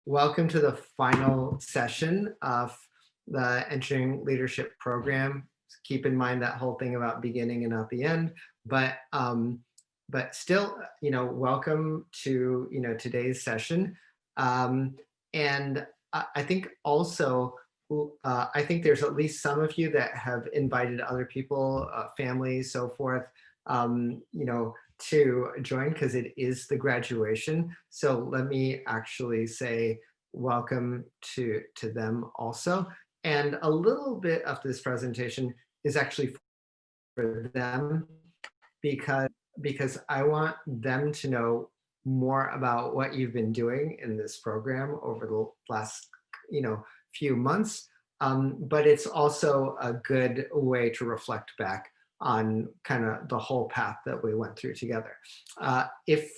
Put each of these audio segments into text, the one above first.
welcome to the final session of the Engineering Leadership Program. Keep in mind that whole thing about beginning and not the end, but still, welcome to today's session. And I think also, I think there's at least some of you that have invited other people, families, so forth, to join because it is the graduation. So let me actually say welcome to them also. And a little bit of this presentation is actually for them because I want them to know more about what you've been doing in this program over the last few months. But it's also a good way to reflect back on kind of the whole path that we went through together. If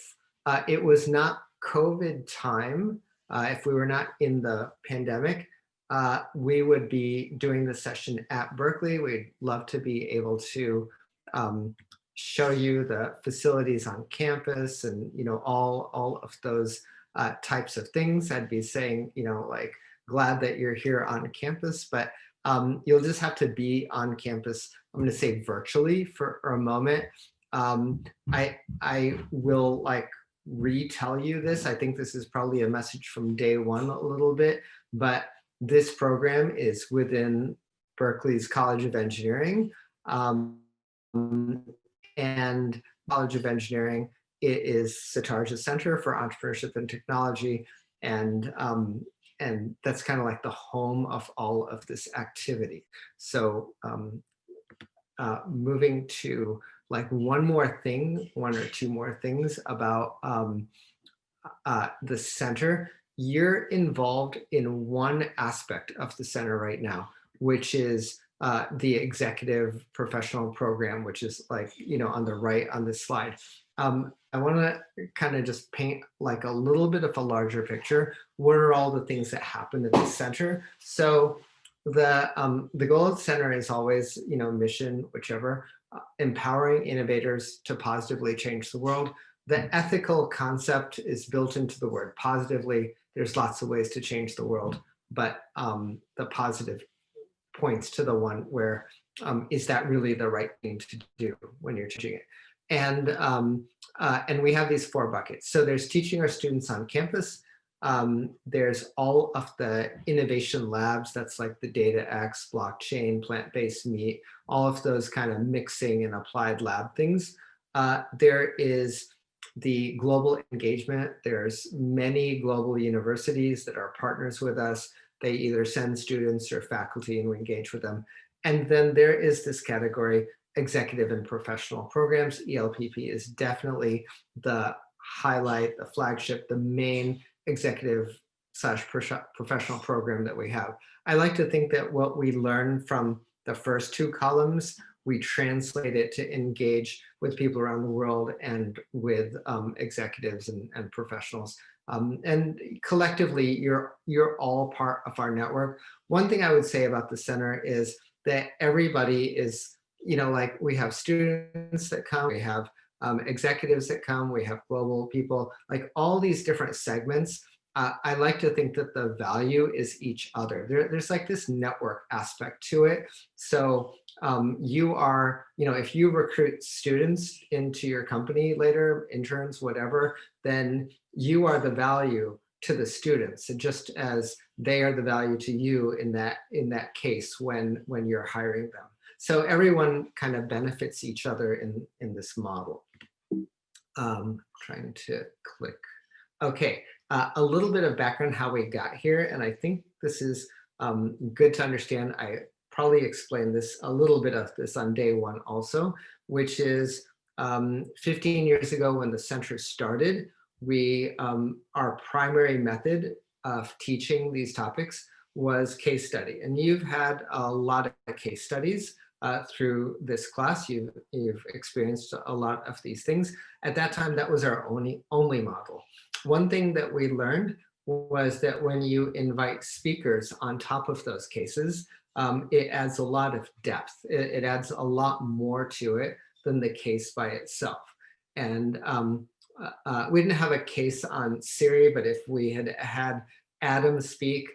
it was not COVID time, if we were not in the pandemic, we would be doing the session at Berkeley. We'd love to be able to show you the facilities on campus and all of those types of things. I'd be saying like glad that you're here on campus, but you'll just have to be on campus. I'm going to say virtually for a moment. I will like retell you this. I think this is probably a message from day one a little bit, but this program is within Berkeley's College of Engineering. And College of Engineering, it is Satarja Center for Entrepreneurship and Technology. And that's kind of like the home of all of this activity. So moving to like one or two more things about the center. You're involved in one aspect of the center right now, which is the executive professional program, which is like, on the right on this slide. I want to kind of just paint like a little bit of a larger picture. What are all the things that happen at the center? So the goal of the center is always, mission, whichever, empowering innovators to positively change the world. The ethical concept is built into the word positively. There's lots of ways to change the world, but the positive points to the one where is that really the right thing to do when you're changing it? And we have these 4 buckets. So there's teaching our students on campus. There's all of the innovation labs, that's like the DataX, blockchain, plant-based meat, all of those kind of mixing and applied lab things. There is the global engagement. There's many global universities that are partners with us. They either send students or faculty and we engage with them. And then there is this category, executive and professional programs. ELPP is definitely the highlight, the flagship, the main executive / professional program that we have. I like to think that what we learn from the first 2 columns, we translate it to engage with people around the world and with executives and professionals. And collectively, you're all part of our network. One thing I would say about the center is that everybody is, like we have students that come, we have executives that come, we have global people, like all these different segments. I like to think that the value is each other. There's like this network aspect to it. So you are, if you recruit students into your company later, interns, whatever, then you are the value to the students, and just as they are the value to you in that case when you're hiring them. So everyone kind of benefits each other in this model. Trying to click. Okay, a little bit of background how we got here, and I think this is good to understand. I probably explained this a little bit of this on day 1 also, which is 15 years ago when the center started, our primary method of teaching these topics was case study. And you've had a lot of case studies through this class. You've experienced a lot of these things. At that time, that was our only model. One thing that we learned was that when you invite speakers on top of those cases, it adds a lot of depth. It adds a lot more to it than the case by itself. And we didn't have a case on Siri, but if we had Adam speak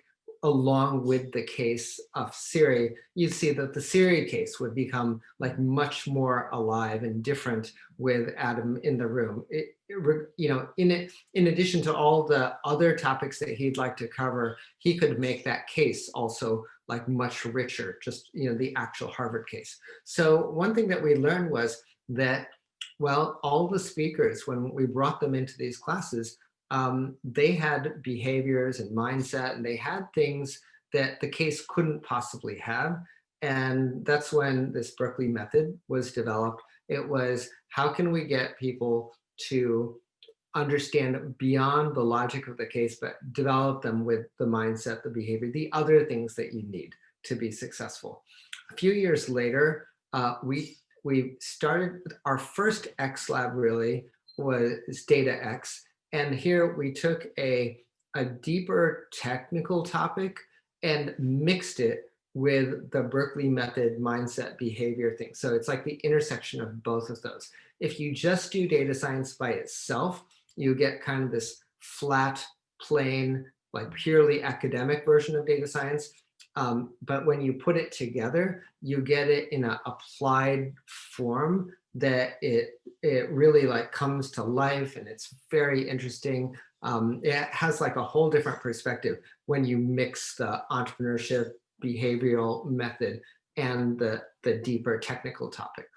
along with the case of Siri, you'd see that the Siri case would become like much more alive and different with Adam in the room. In addition to all the other topics that he'd like to cover, he could make that case also like much richer, just, the actual Harvard case. So one thing that we learned was that, well, all the speakers, when we brought them into these classes, they had behaviors and mindset, and they had things that the case couldn't possibly have. And that's when this Berkeley method was developed. It was, how can we get people to understand beyond the logic of the case, but develop them with the mindset, the behavior, the other things that you need to be successful. A few years later, we started our first X lab, really was Data X. And here we took a deeper technical topic and mixed it with the Berkeley method mindset behavior thing. So it's like the intersection of both of those. If you just do data science by itself, you get kind of this flat, plain, like purely academic version of data science. But when you put it together, you get it in an applied form that it really like comes to life, and it's very interesting. It has like a whole different perspective when you mix the entrepreneurship behavioral method and the deeper technical topic.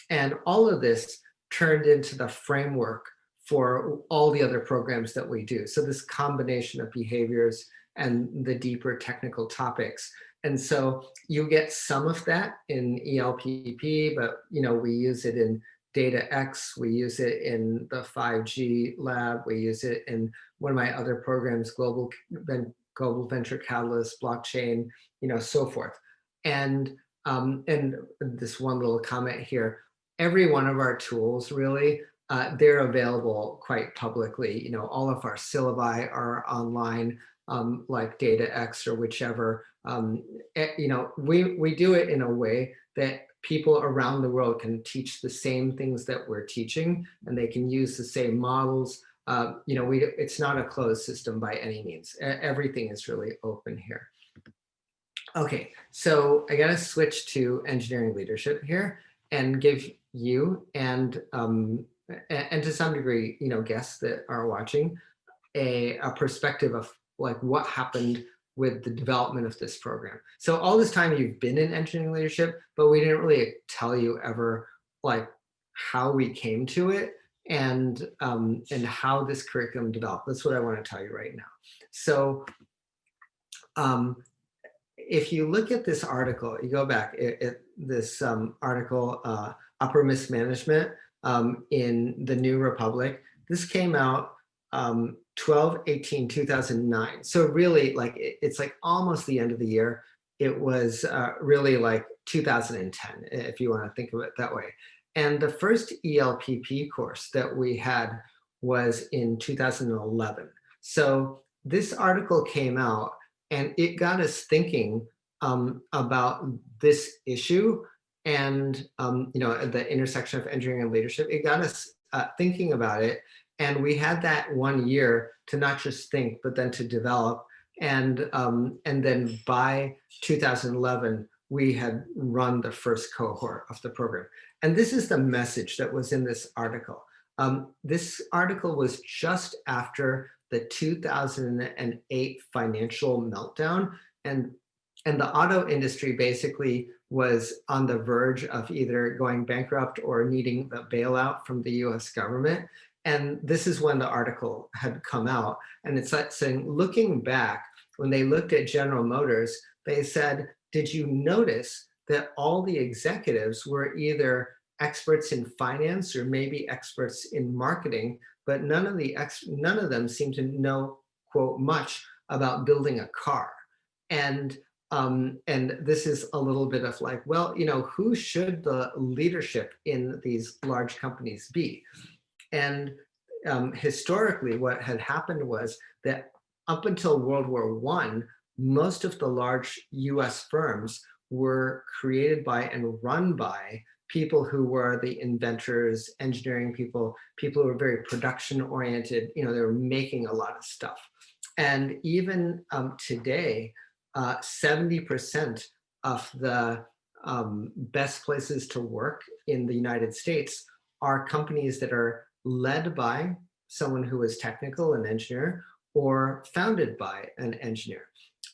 And all of this turned into the framework for all the other programs that we do. So this combination of behaviors and the deeper technical topics. And so you get some of that in ELPP, but we use it in Data X, we use it in the 5G lab, we use it in one of my other programs, Global Venture Catalyst, blockchain, so forth. And this one little comment here, every one of our tools really, they're available quite publicly. All of our syllabi are online, like Data X or whichever. We do it in a way that people around the world can teach the same things that we're teaching, and they can use the same models. It's not a closed system by any means. Everything is really open here. Okay, so I gotta switch to engineering leadership here and give you and to some degree, guests that are watching, a perspective of like what happened with the development of this program. So all this time you've been in engineering leadership, but we didn't really tell you ever like how we came to it and how this curriculum developed. That's what I want to tell you right now. So if you look at this article, you go back, this article, Upper Mismanagement in the New Republic, this came out 12/18/2009. So really like, it's like almost the end of the year. It was really like 2010, if you want to think of it that way. And the first ELPP course that we had was in 2011. So this article came out and it got us thinking about this issue and the intersection of engineering and leadership. It got us thinking about it. And we had that 1 year to not just think, but then to develop. And then by 2011, we had run the first cohort of the program. And this is the message that was in this article. This article was just after the 2008 financial meltdown. And the auto industry basically was on the verge of either going bankrupt or needing the bailout from the US government. And this is when the article had come out. And it's like saying, looking back, when they looked at General Motors, they said, did you notice that all the executives were either experts in finance or maybe experts in marketing, but none of them seemed to know, quote, much about building a car. And this is a little bit of like, well, who should the leadership in these large companies be? And historically, what had happened was that up until World War I, most of the large US firms were created by and run by people who were the inventors, engineering people who were very production oriented. They were making a lot of stuff. And even today, 70% of the best places to work in the United States are companies that are led by someone who is technical, an engineer, or founded by an engineer.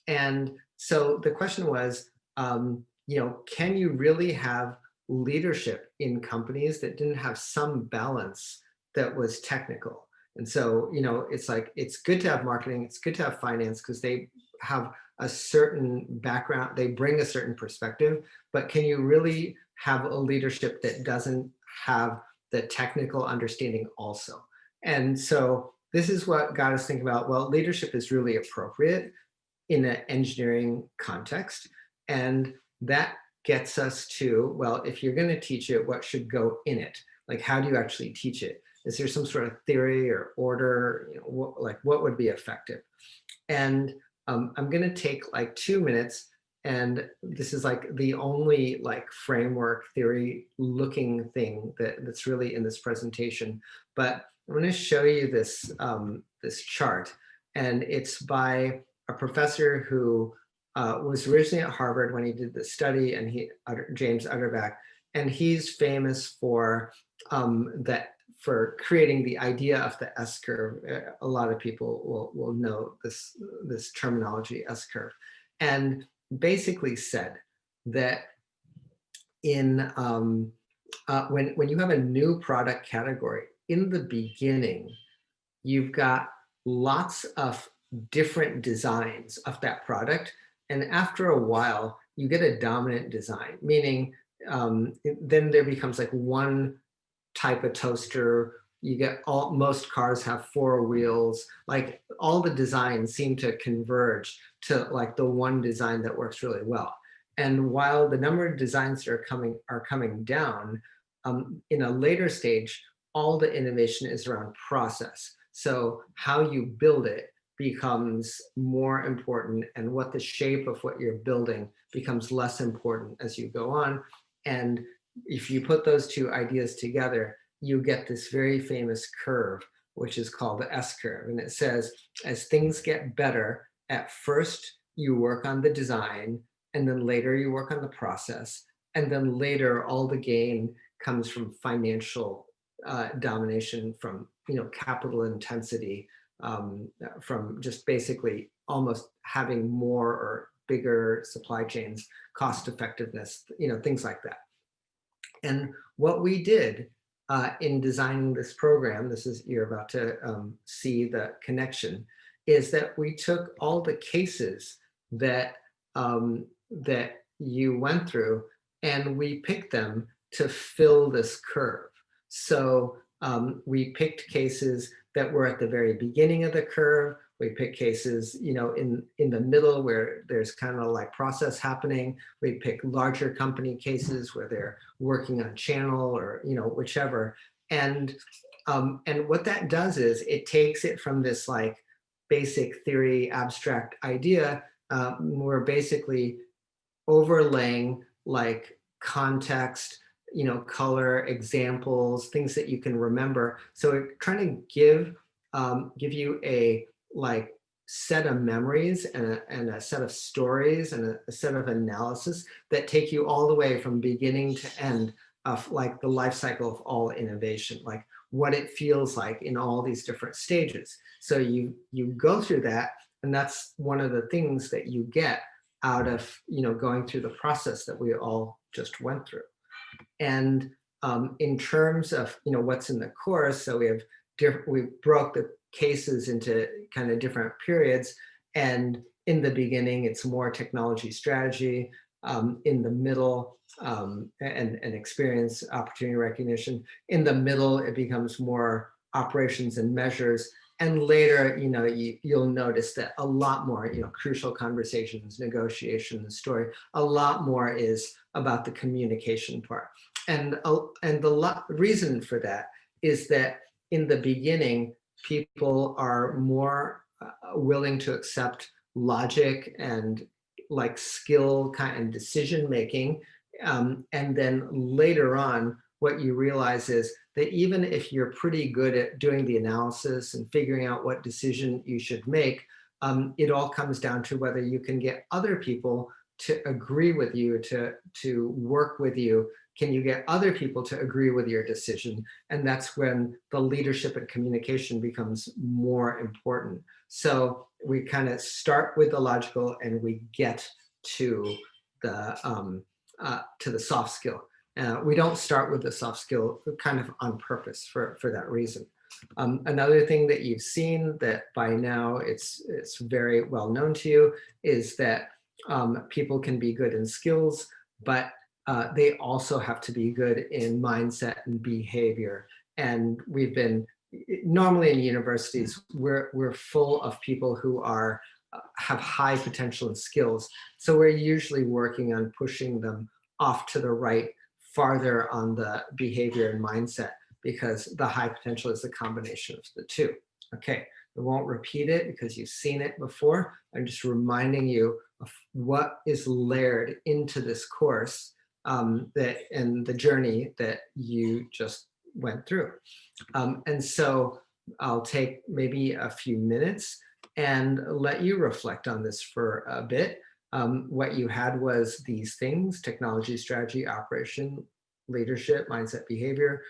And so the question was, can you really have leadership in companies that didn't have some balance that was technical? And so, it's like, it's good to have marketing, it's good to have finance because they have a certain background, they bring a certain perspective, but can you really have a leadership that doesn't have the technical understanding also? And so this is what got us thinking about, well, leadership is really appropriate in an engineering context. And that gets us to, well, if you're going to teach it, what should go in it? Like, how do you actually teach it? Is there some sort of theory or order? What would be effective? And I'm going to take like 2 minutes. And this is like the only like framework theory looking thing that's really in this presentation. But I'm going to show you this, this chart. And it's by a professor who was originally at Harvard when he did the study, and James Utterback, and he's famous for for creating the idea of the S curve. A lot of people will know this terminology, S curve, and basically said that in when you have a new product category, in the beginning, you've got lots of different designs of that product. And after a while, you get a dominant design, meaning then there becomes like one type of toaster. You get most cars have 4 wheels, like all the designs seem to converge to like the one design that works really well. And while the number of designs that are coming down, in a later stage, all the innovation is around process. So how you build it becomes more important, and what the shape of what you're building becomes less important as you go on. And if you put those two ideas together, you get this very famous curve, which is called the S curve. And it says, as things get better, at first you work on the design, and then later you work on the process, and then later all the gain comes from financial domination, from capital intensity, from just basically almost having more or bigger supply chains, cost effectiveness, things like that. And what we did in designing this program, you're about to see the connection, is that we took all the cases that that you went through, and we picked them to fill this curve. So we picked cases that were at the very beginning of the curve. We pick cases, in the middle where there's kind of like process happening. We pick larger company cases where they're working on channel or, whichever. And what that does is it takes it from this like basic theory, abstract idea. We're basically overlaying like context, color, examples, things that you can remember. So we're trying to give you a like set of memories and a set of stories and a set of analysis that take you all the way from beginning to end of like the life cycle of all innovation, like what it feels like in all these different stages. So you go through that, and that's one of the things that you get out of going through the process that we all just went through. And in terms of what's in the course, so we broke the cases into kind of different periods. And in the beginning, it's more technology strategy. In the middle, and experience, opportunity recognition. In the middle, it becomes more operations and measures. And later, you'll notice that a lot more, crucial conversations, negotiation, story, a lot more is about the communication part. And the reason for that is that in the beginning, people are more willing to accept logic and like skill kind of decision making. And then later on, what you realize is that even if you're pretty good at doing the analysis and figuring out what decision you should make, It all comes down to whether you can get other people to agree with you, to work with you. Can you get other people to agree with your decision? And that's when the leadership and communication becomes more important. So we kind of start with the logical and we get to the soft skill. We don't start with the soft skill kind of on purpose for that reason. Another thing that you've seen that by now it's very well known to you is that people can be good in skills, but they also have to be good in mindset and behavior. And we've been, normally in universities, we're full of people who are have high potential and skills. So we're usually working on pushing them off to the right, farther on the behavior and mindset, because the high potential is the combination of the two. Okay, I won't repeat it because you've seen it before. I'm just reminding you of what is layered into this course that and the journey that you just went through. And so I'll take maybe a few minutes and let you reflect on this for a bit. What you had was these things: technology, strategy, operation, leadership, mindset, behavior,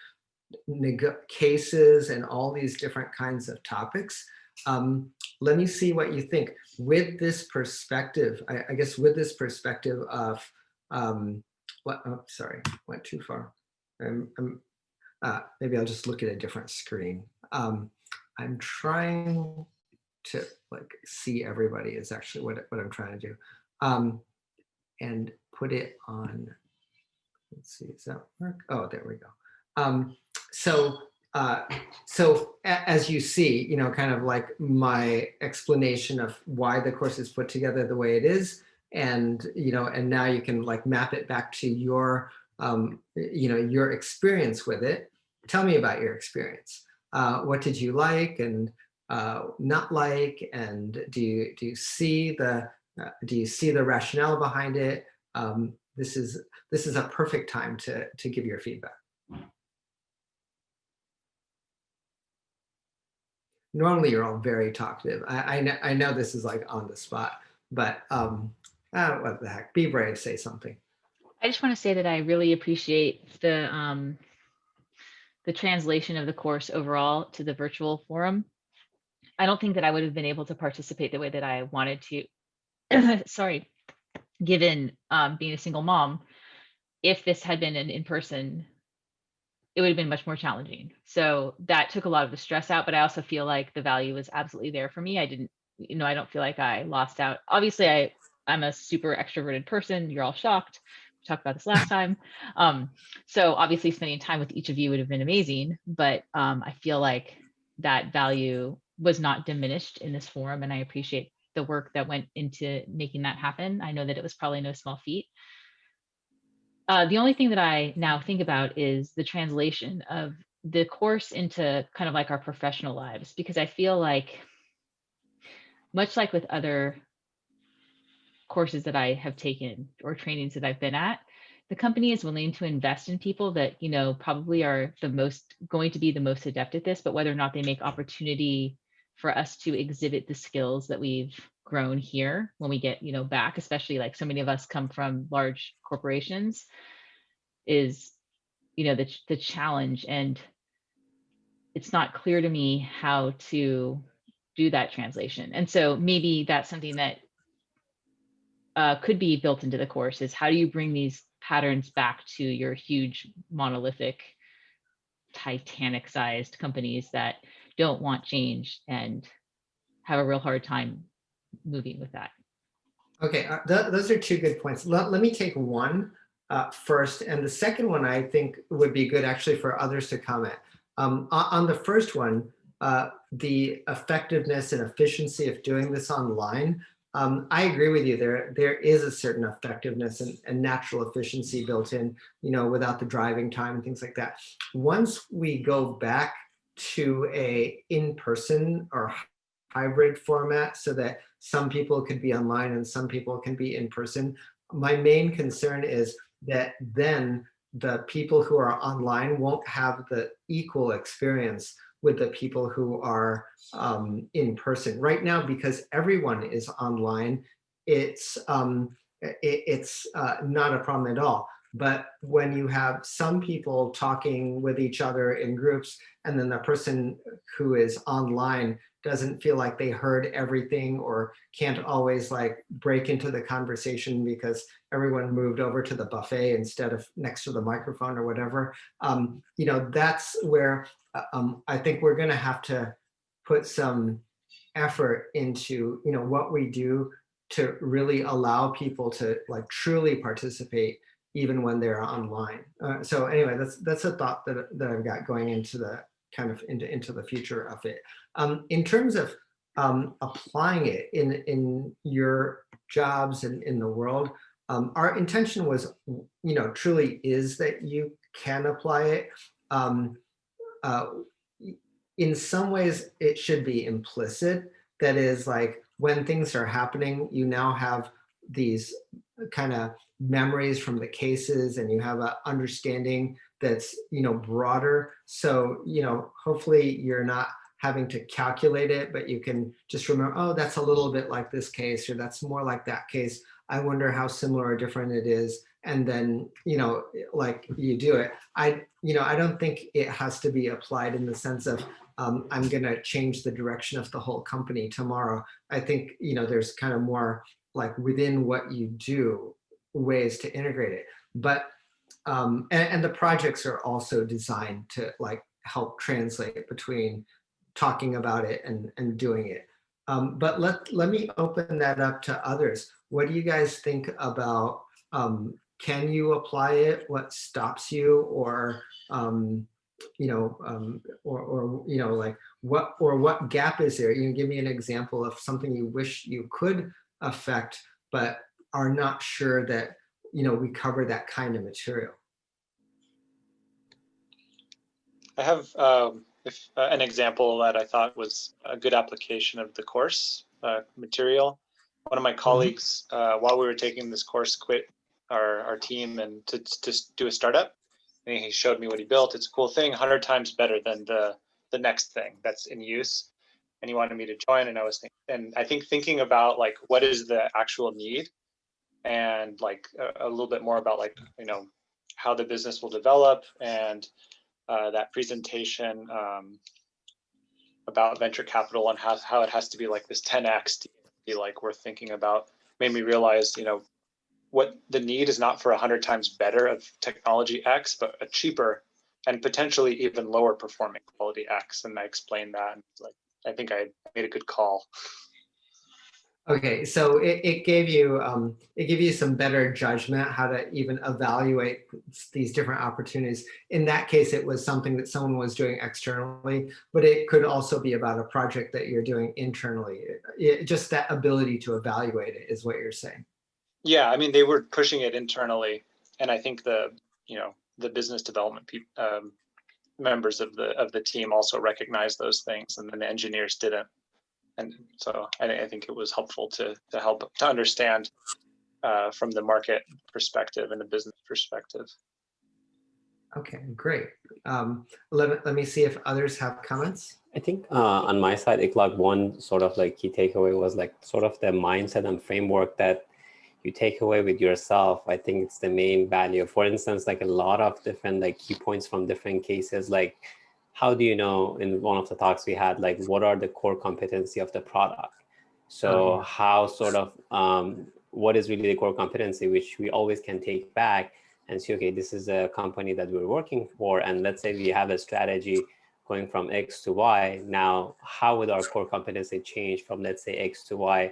cases, and all these different kinds of topics. Let me see what you think. With this perspective, I guess with this perspective of, sorry, went too far. Maybe I'll just look at a different screen. I'm trying to like see everybody is actually what I'm trying to do. And put it on, let's see, does that work? Oh, there we go. So as you see, kind of like my explanation of why the course is put together the way it is, and and now you can like map it back to your your experience with it. Tell me about your experience. What did you like and not like, and do you see the rationale behind it? This is a perfect time to give your feedback. Normally you're all very talkative. I know this is like on the spot, but what the heck? Be brave, say something. I just want to say that I really appreciate the translation of the course overall to the virtual forum. I don't think that I would have been able to participate the way that I wanted to. Sorry, given being a single mom, if this had been an in-person, it would have been much more challenging. So that took a lot of the stress out, but I also feel like the value was absolutely there for me. I didn't, I don't feel like I lost out. Obviously, I'm a super extroverted person. You're all shocked. We talked about this last time. So obviously spending time with each of you would have been amazing, but I feel like that value was not diminished in this forum, and I appreciate the work that went into making that happen. I know that it was probably no small feat. The only thing that I now think about is the translation of the course into kind of like our professional lives, because I feel like, much like with other courses that I have taken or trainings that I've been at, the company is willing to invest in people that, probably are going to be the most adept at this, but whether or not they make opportunity for us to exhibit the skills that we've grown here when we get, back, especially like so many of us come from large corporations, is, the challenge. And it's not clear to me how to do that translation. And so maybe that's something that could be built into the course, is how do you bring these patterns back to your huge monolithic Titanic sized companies that don't want change and have a real hard time moving with that. Okay, those are two good points. Let me take one first, and the second one I think would be good actually for others to comment. On the first one, the effectiveness and efficiency of doing this online, I agree with you. There is a certain effectiveness and natural efficiency built in, without the driving time and things like that. Once we go back to a in-person or hybrid format, so that some people could be online and some people can be in person, my main concern is that then the people who are online won't have the equal experience with the people who are in person. Right now, because everyone is online, it's not a problem at all. But when you have some people talking with each other in groups, and then the person who is online doesn't feel like they heard everything or can't always like break into the conversation because everyone moved over to the buffet instead of next to the microphone or whatever, that's where I think we're going to have to put some effort into what we do to really allow people to like truly participate even when they're online. So anyway, that's a thought that I've got going into the kind of into the future of it. In terms of applying it in your jobs and in the world, our intention was, truly is that you can apply it. Um, uh, in some ways, it should be implicit. That is, like when things are happening, you now have these kind of memories from the cases, and you have an understanding that's broader. So hopefully you're not having to calculate it, but you can just remember, oh, that's a little bit like this case, or that's more like that case. I wonder how similar or different it is. And then, like you do it. I don't think it has to be applied in the sense of, I'm going to change the direction of the whole company tomorrow. I think, there's kind of more like within what you do ways to integrate it. But, and the projects are also designed to like help translate between talking about it and doing it. But let me open that up to others. What do you guys think about, can you apply it? What stops you? Or, like what gap is there? You can give me an example of something you wish you could affect, but are not sure that, we cover that kind of material. I have an example that I thought was a good application of the course material. One of my colleagues, while we were taking this course, quit our team and to do a startup. And he showed me what he built. It's a cool thing, 100 times better than the next thing that's in use. And he wanted me to join, and I was thinking about like what is the actual need, and like a little bit more about like how the business will develop, and that presentation about venture capital and how it has to be like this 10x to be like worth thinking about, made me realize what the need is not for 100 times better of technology X, but a cheaper and potentially even lower performing quality X. And I explained that, and like I think I made a good call. Okay, so it gave you some better judgment how to even evaluate these different opportunities. In that case, it was something that someone was doing externally, but it could also be about a project that you're doing internally. Just that ability to evaluate it is what you're saying. Yeah, I mean, they were pushing it internally, and I think the business development members of the team also recognized those things, and then the engineers didn't. And so I think it was helpful to help to understand from the market perspective and the business perspective. Okay, great. Let me see if others have comments. I think on my side, Iklog, one sort of like key takeaway was like sort of the mindset and framework that you take away with yourself. I think it's the main value. For instance, like a lot of different like key points from different cases, like how do you know, in one of the talks we had, like what are the core competency of the product? So how sort of, what is really the core competency, which we always can take back and see, okay, this is a company that we're working for. And let's say we have a strategy going from X to Y. Now, how would our core competency change from, let's say, X to Y?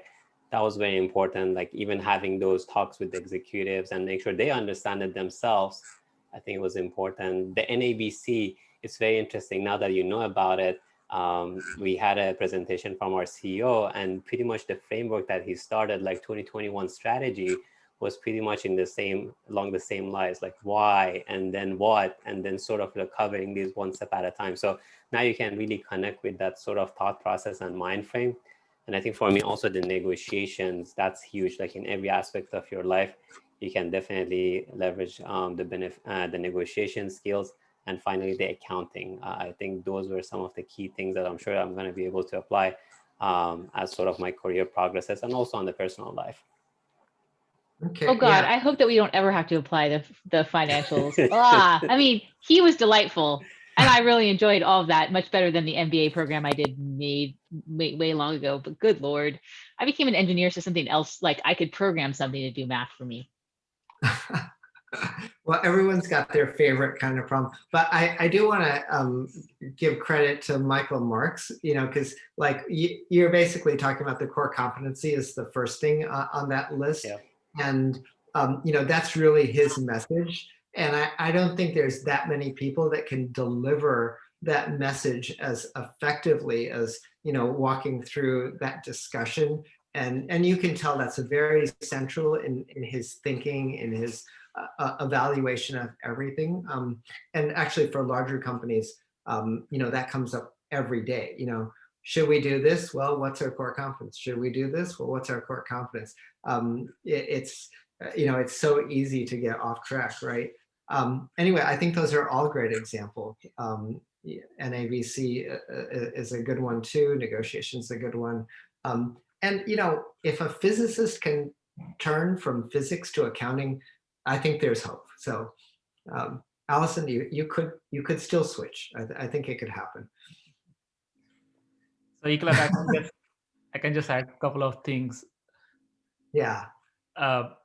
That was very important. Like even having those talks with the executives and make sure they understand it themselves, I think it was important. The NABC, it's very interesting now that you know about it. We had a presentation from our CEO, and pretty much the framework that he started, like 2021 strategy, was pretty much along the same lines, like why, and then what, and then sort of covering these one step at a time. So now you can really connect with that sort of thought process and mind frame. And I think for me also the negotiations, that's huge. Like in every aspect of your life, you can definitely leverage the negotiation skills. and finally the accounting. I think those were some of the key things that I'm sure I'm going to be able to apply as sort of my career progresses and also on the personal life. Okay. Oh God, Yeah. I hope that we don't ever have to apply the financials. I mean, he was delightful, and I really enjoyed all of that. Much better than the MBA program I did way long ago. But good Lord, I became an engineer, so something else, like I could program something to do math for me. Well, everyone's got their favorite kind of problem, but I do want to give credit to Michael Marks, because like you're basically talking about the core competency is the first thing on that list. Yeah. And, that's really his message. And I don't think there's that many people that can deliver that message as effectively as, walking through that discussion. And you can tell that's a very central in his thinking, in his evaluation of everything. And actually for larger companies, that comes up every day. Should we do this? Well, what's our core competence? Should we do this? Well, what's our core competence? It's so easy to get off track, right? Anyway, I think those are all great examples. NAVC is a good one too. Negotiation's a good one. And if a physicist can turn from physics to accounting, I think there's hope. So, Allison, you could still switch. I think it could happen. So Eklag, I can just add a couple of things. Yeah.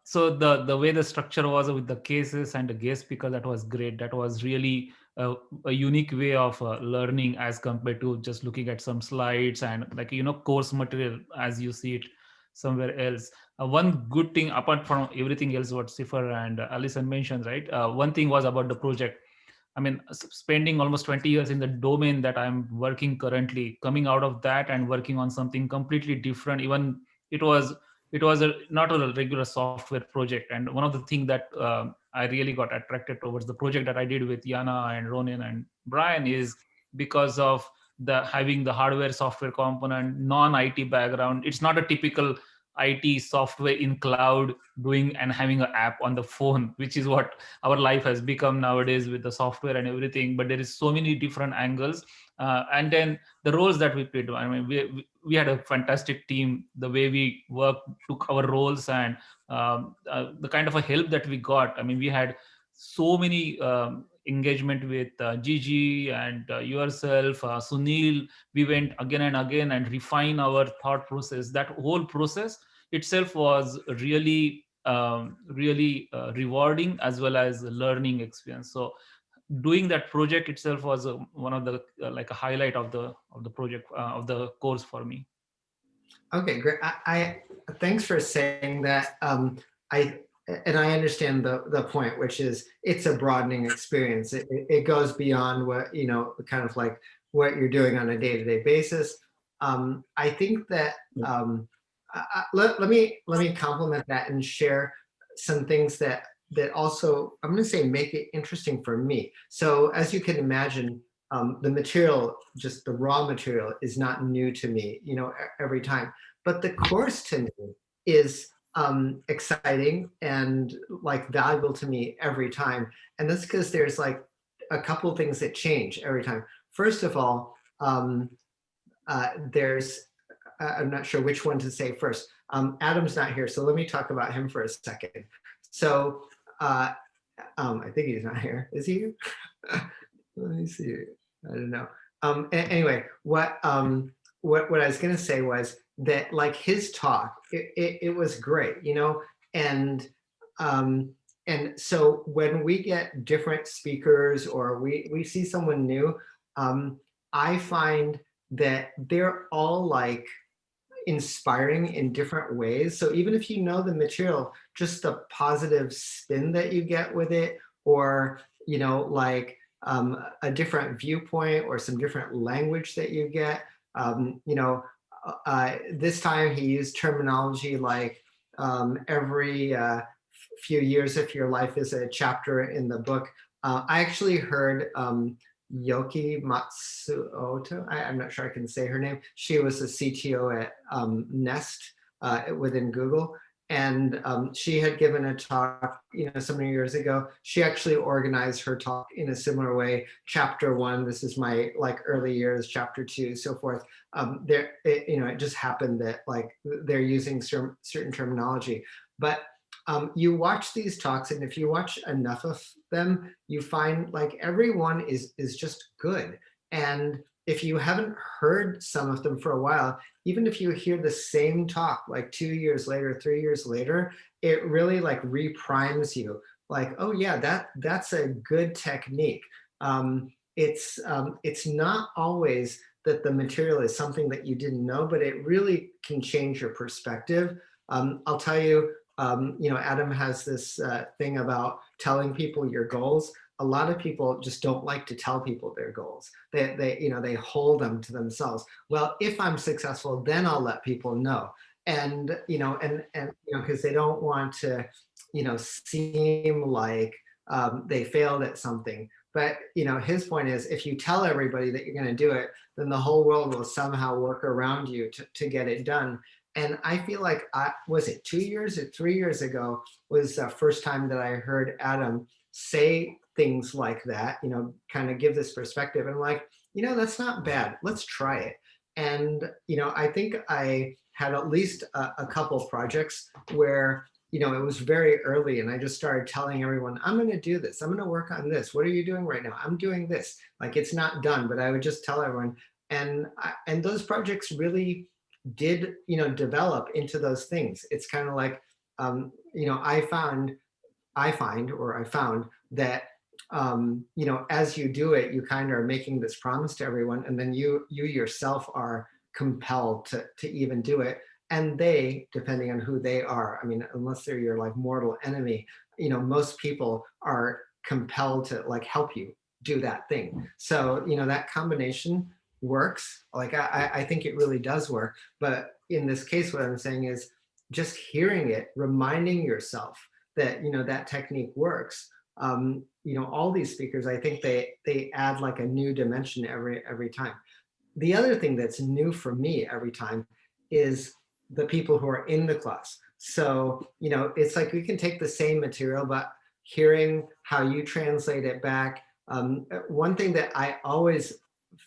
So the way the structure was with the cases and the guest speaker, that was great. That was really a unique way of learning as compared to just looking at some slides and course material as you see it somewhere else. One good thing apart from everything else what Sifar and Alison mentioned, right? One thing was about the project. I mean, spending almost 20 years in the domain that I'm working currently, coming out of that and working on something completely different. Even it was not a regular software project. And one of the things that I really got attracted towards the project that I did with Yana and Ronin and Brian is because of having the hardware software component, non-IT background. It's not a typical IT software in cloud doing and having an app on the phone, which is what our life has become nowadays with the software and everything. But there is so many different angles. And then the roles that we played. I mean, we had a fantastic team. The way we worked, took our roles, and the kind of a help that we got. I mean, we had so many engagement with Gigi and yourself, Sunil. We went again and again and refine our thought process. That whole process itself was really rewarding as well as a learning experience. So doing that project itself was one of the like a highlight of the project of the course for me. Okay, great. I thanks for saying that. I understand the point, which is it's a broadening experience. It goes beyond what kind of like what you're doing on a day-to-day basis. I think that let me complement that and share some things that also I'm going to say make it interesting for me. So as you can imagine, the material, just the raw material, is not new to me, every time. But the course to me is exciting and like valuable to me every time. And that's because there's like a couple things that change every time. First of all, there's I'm not sure which one to say first. Adam's not here, so let me talk about him for a second. So I think he's not here. Is he here? Let me see. I don't know. Anyway, what I was going to say was that like his talk, it was great, and so when we get different speakers or we see someone new, I find that they're all like inspiring in different ways. So even if you know the material, just the positive spin that you get with it, or like a different viewpoint or some different language that you get. This time he used terminology like every few years, if your life is a chapter in the book. I actually heard Yoki Matsuoto, I'm not sure I can say her name. She was a CTO at Nest within Google. And she had given a talk, so many years ago. She actually organized her talk in a similar way. Chapter 1, this is my like early years, chapter 2, so forth. It just happened that like they're using certain terminology, but you watch these talks, and if you watch enough of them, you find like everyone is just good. And if you haven't heard some of them for a while, even if you hear the same talk like 2 years later, 3 years later, it really like reprimes you. Like, oh yeah, that's a good technique. It's not always that the material is something that you didn't know, but it really can change your perspective. I'll tell you, Adam has this thing about telling people your goals. A lot of people just don't like to tell people their goals. They hold them to themselves. Well, if I'm successful, then I'll let people know. And because they don't want to, seem like they failed at something. But his point is, if you tell everybody that you're going to do it, then the whole world will somehow work around you to get it done. And I feel like, was it 2 years or 3 years ago was the first time that I heard Adam say things like that, kind of give this perspective. And like, that's not bad. Let's try it. And, I think I had at least a couple of projects where, it was very early, and I just started telling everyone, I'm going to do this. I'm going to work on this. What are you doing right now? I'm doing this. Like, it's not done, but I would just tell everyone. And those projects really did, develop into those things. It's kind of like, I found that, as you do it, you kind of are making this promise to everyone, and then you yourself are compelled to even do it. And they, depending on who they are, I mean, unless they're your like mortal enemy, most people are compelled to like help you do that thing. So, that combination works. Like, I think it really does work. But in this case, what I'm saying is just hearing it, reminding yourself that, that technique works. All these speakers, I think they add like a new dimension every time. The other thing that's new for me every time is the people who are in the class. So, it's like we can take the same material, but hearing how you translate it back. One thing that I always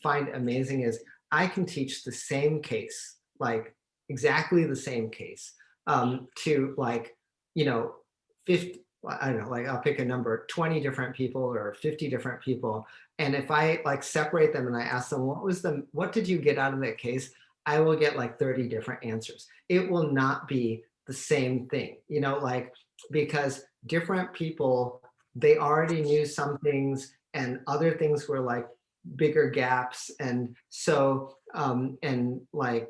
find amazing is I can teach the same case, like exactly the same case, to like, 50, I don't know, like I'll pick a number, 20 different people or 50 different people. And if I like separate them and I ask them, what did you get out of that case? I will get like 30 different answers. It will not be the same thing, like, because different people, they already knew some things and other things were like bigger gaps. And so, and like,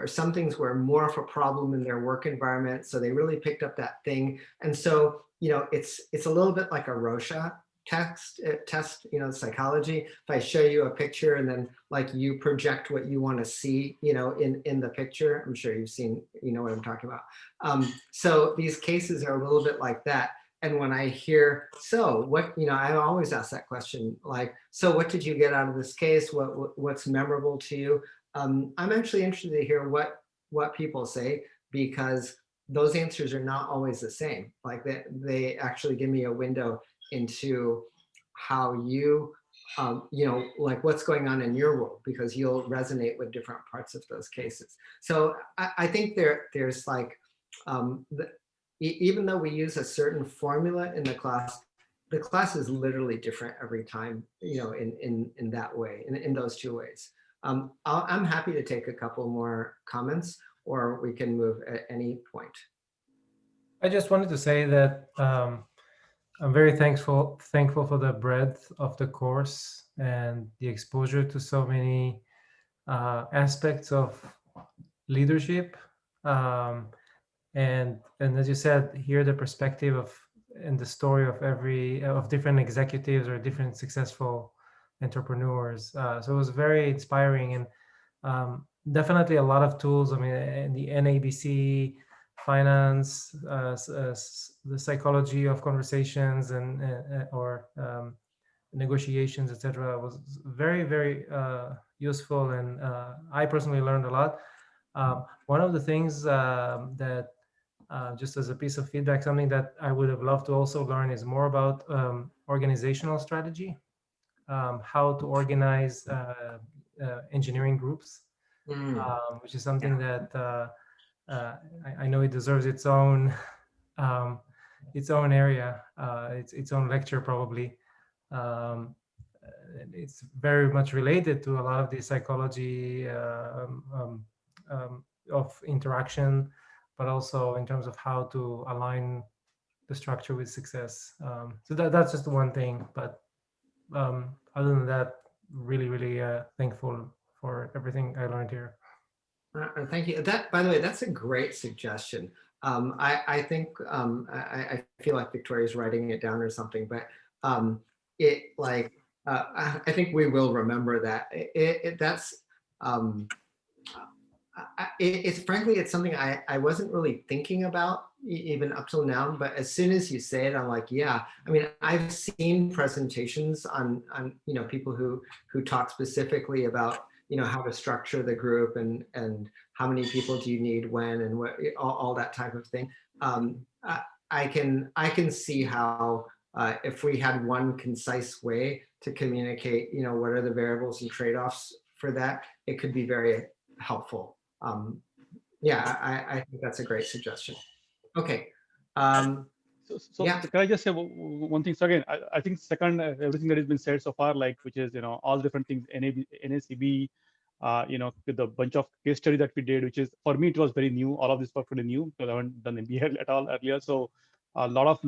some things were more of a problem in their work environment. So they really picked up that thing. And so, it's a little bit like a Rorschach test, psychology. If I show you a picture and then like you project what you want to see, in the picture, I'm sure you've seen, what I'm talking about. So these cases are a little bit like that. And when I hear, so what, I always ask that question, like, so what did you get out of this case? What's memorable to you? I'm actually interested to hear what people say, because those answers are not always the same. Like they actually give me a window into how you, like what's going on in your world, because you'll resonate with different parts of those cases. So I think there's like, even though we use a certain formula in the class is literally different every time, in that way, in those two ways. I'm happy to take a couple more comments, or we can move at any point. I just wanted to say that I'm very thankful for the breadth of the course and the exposure to so many aspects of leadership. And as you said, hear the perspective and the story of different executives or different successful entrepreneurs. So it was very inspiring, and definitely a lot of tools. I mean, in the NABC, finance, the psychology of conversations or negotiations, etc., was very, very useful, and I personally learned a lot. One of the things that just as a piece of feedback, something that I would have loved to also learn is more about organizational strategy, how to organize engineering groups, which is something that I know it deserves its own area, its own lecture probably. It's very much related to a lot of the psychology of interaction, but also in terms of how to align the structure with success. So that's just one thing. But other than that, really thankful for everything I learned here. Thank you. That, by the way, that's a great suggestion. I think I feel like Victoria's writing it down or something, but I think we will remember that. It's frankly, it's something I wasn't really thinking about even up till now, but as soon as you say it, I'm like, yeah. I mean, I've seen presentations on people who talk specifically about how to structure the group and how many people do you need when and what, all that type of thing. I can see how if we had one concise way to communicate, what are the variables and trade-offs for that, it could be very helpful. I think that's a great suggestion. Okay. So yeah. can I just say one thing? So again, I think second, everything that has been said so far, like, which is, all different things, NACB, with a bunch of case study that we did, which is, for me, it was very new. All of this was pretty new because I haven't done MBA at all earlier. So a lot of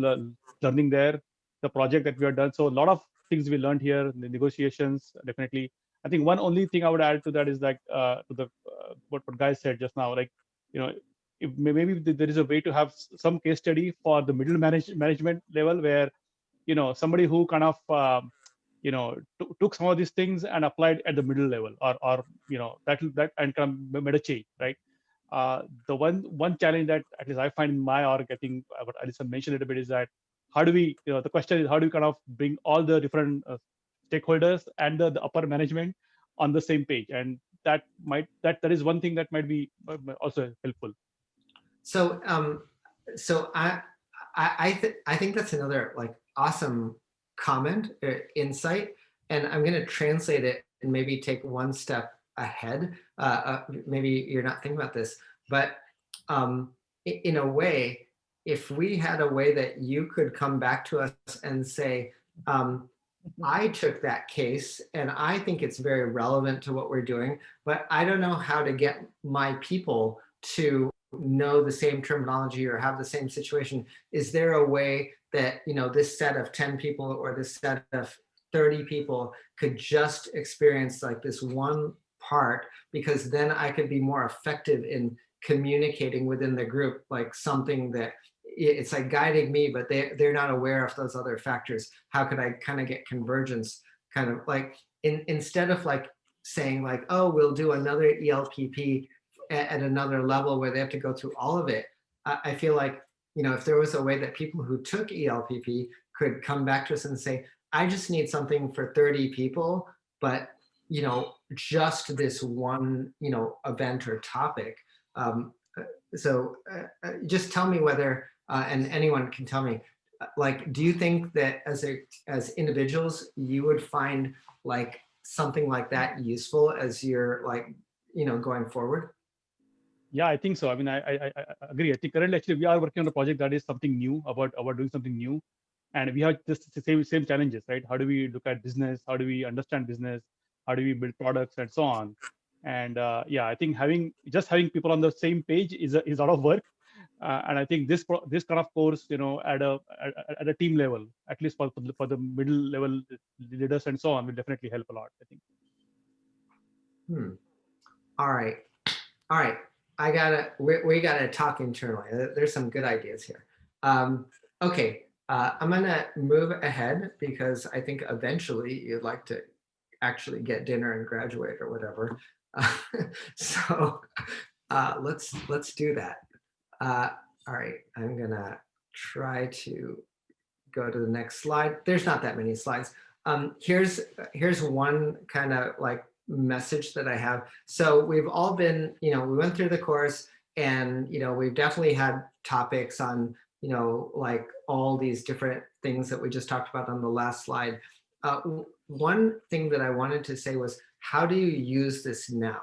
learning there, the project that we have done. So a lot of things we learned here, the negotiations, definitely. I think one only thing I would add to that is like what Guy said just now, like, if maybe there is a way to have some case study for the middle management level where, somebody who kind of, took some of these things and applied at the middle level, or that and kind of made a change, right? The one challenge that at least I find in my org, I think what Alison mentioned a little bit, is that how do we, the question is, how do we kind of bring all the different stakeholders and the upper management on the same page? And that is one thing that might be also helpful. So I think that's another like awesome comment, insight, and I'm going to translate it and maybe take one step ahead. Maybe you're not thinking about this, but in a way, if we had a way that you could come back to us and say, I took that case and I think it's very relevant to what we're doing, but I don't know how to get my people to know the same terminology or have the same situation. Is there a way that this set of 10 people or this set of 30 people could just experience like this one part, because then I could be more effective in communicating within the group, like something that it's like guiding me, but they're not aware of those other factors. How could I kind of get convergence, kind of like instead of like saying like, oh, we'll do another ELPP at another level where they have to go through all of it. I feel like, if there was a way that people who took ELPP could come back to us and say, I just need something for 30 people, but, just this one, event or topic. So just tell me whether, and anyone can tell me, like, do you think that as individuals, you would find like something like that useful as you're like, going forward? Yeah, I think so. I mean, I agree. I think currently, actually, we are working on a project that is something new, about doing something new, and we have just the same challenges, right? How do we look at business? How do we understand business? How do we build products and so on? And I think having people on the same page is a lot of work, and I think this kind of course, at a team level, at least for the middle level leaders and so on, will definitely help a lot, I think. All right. We gotta talk internally. There's some good ideas here. Okay, I'm gonna move ahead because I think eventually you'd like to actually get dinner and graduate or whatever. So let's do that. All right, I'm gonna try to go to the next slide. There's not that many slides. Here's one kind of like message that I have. So we've all been, we went through the course, And, we've definitely had topics on, like all these different things that we just talked about on the last slide. One thing that I wanted to say was, how do you use this now?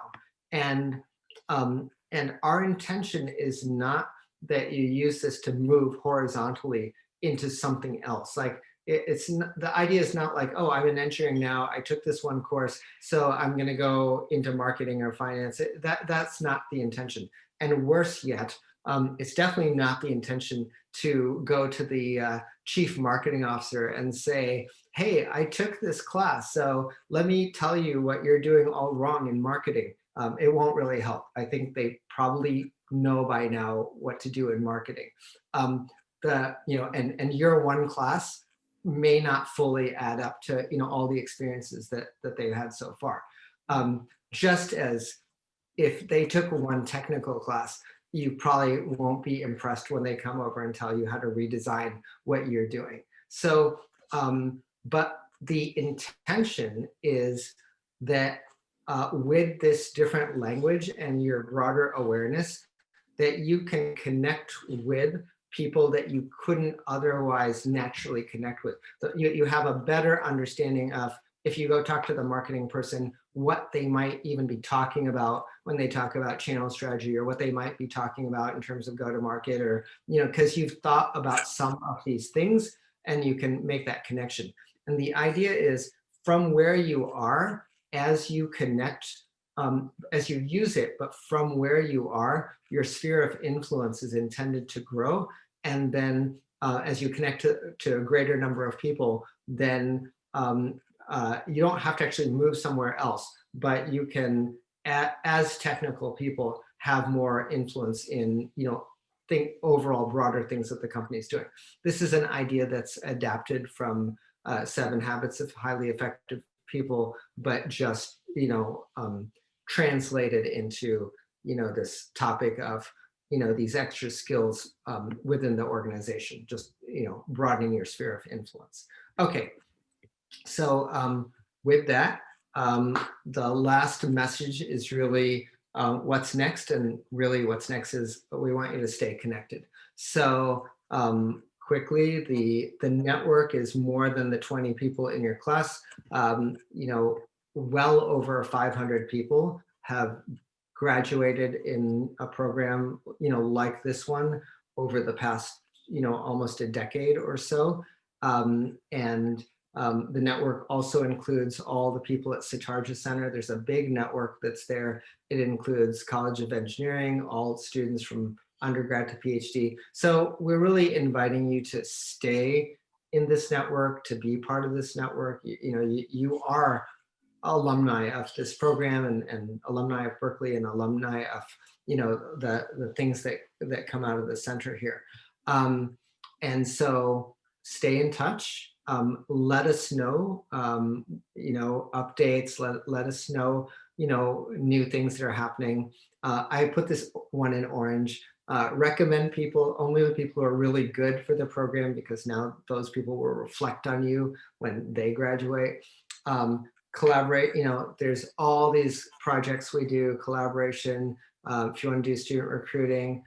And our intention is not that you use this to move horizontally into something else. Like it's not, the idea is not like, oh, I'm in engineering now, I took this one course, so I'm going to go into marketing or finance. That's not the intention. And worse yet, it's definitely not the intention to go to the chief marketing officer and say, hey, I took this class, so let me tell you what you're doing all wrong in marketing. It won't really help. I think they probably know by now what to do in marketing. And year one class may not fully add up to all the experiences that they've had so far. Just as if they took one technical class, you probably won't be impressed when they come over and tell you how to redesign what you're doing. So, but the intention is that with this different language and your broader awareness, that you can connect with people that you couldn't otherwise naturally connect with. So you have a better understanding of, if you go talk to the marketing person, what they might even be talking about when they talk about channel strategy, or what they might be talking about in terms of go-to-market, or, because you've thought about some of these things and you can make that connection. And the idea is, from where you are, as you connect, as you use it, but from where you are, your sphere of influence is intended to grow. And then as you connect to a greater number of people, then you don't have to actually move somewhere else, but you can, as technical people, have more influence in, think overall broader things that the company is doing. This is an idea that's adapted from 7 Habits of Highly Effective People, but just, translated into, this topic of, these extra skills within the organization, just, broadening your sphere of influence. Okay. So with that, the last message is really what's next, and really what's next is we want you to stay connected. So quickly, the network is more than the 20 people in your class. Well over 500 people have graduated in a program, like this one over the past, almost a decade or so. The network also includes all the people at Satarja Center. There's a big network that's there. It includes College of Engineering, all students from undergrad to PhD. So we're really inviting you to stay in this network, to be part of this network. You are alumni of this program, and alumni of Berkeley, and alumni of, the things that come out of the center here. And so stay in touch. Let us know, updates, let us know, new things that are happening. I put this one in orange. Recommend people, only the people who are really good for the program, because now those people will reflect on you when they graduate. Collaborate, there's all these projects we do, collaboration. If you want to do student recruiting,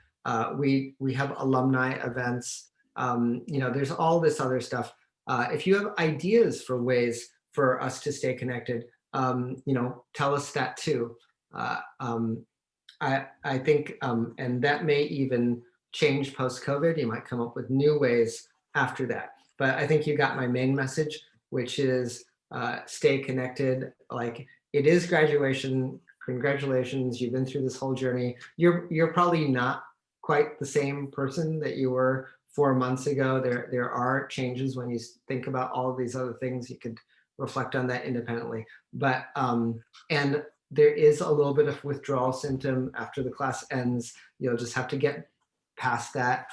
we have alumni events. There's all this other stuff. If you have ideas for ways for us to stay connected, tell us that too. I think, and that may even change post-COVID. You might come up with new ways after that. But I think you got my main message, which is stay connected. Like, it is graduation. Congratulations, you've been through this whole journey. You're probably not quite the same person that you were 4 months ago. There are changes when you think about all of these other things. You could reflect on that independently. But and there is a little bit of withdrawal symptom after the class ends. You'll just have to get past that,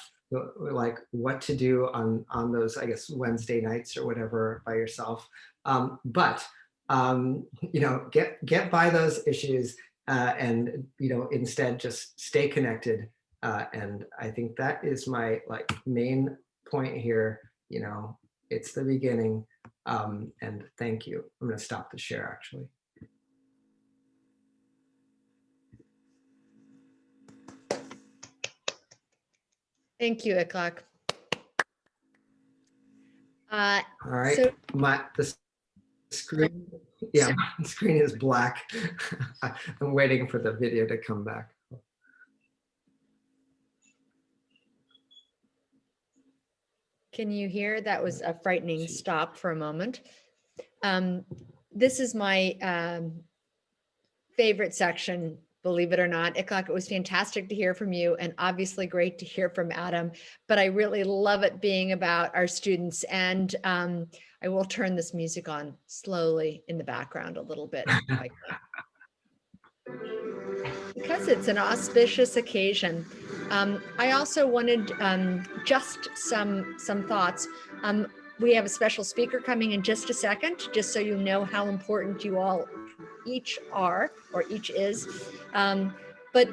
like what to do on those, I guess, Wednesday nights or whatever by yourself. But get by those issues and instead just stay connected. And I think that is my main point here. It's the beginning. And thank you. I'm going to stop the share actually. Thank you, Iklak. All right, So the screen, yeah, my screen is black. I'm waiting for the video to come back. can you hear? That was a frightening stop for a moment. This is my favorite section, believe it or not. Iklak, it was fantastic to hear from you and obviously great to hear from Adam, but I really love it being about our students. And I will turn this music on slowly in the background a little bit if I can. Because it's an auspicious occasion. I also wanted just some thoughts. We have a special speaker coming in just a second, just so you know how important you all each are, or each is. But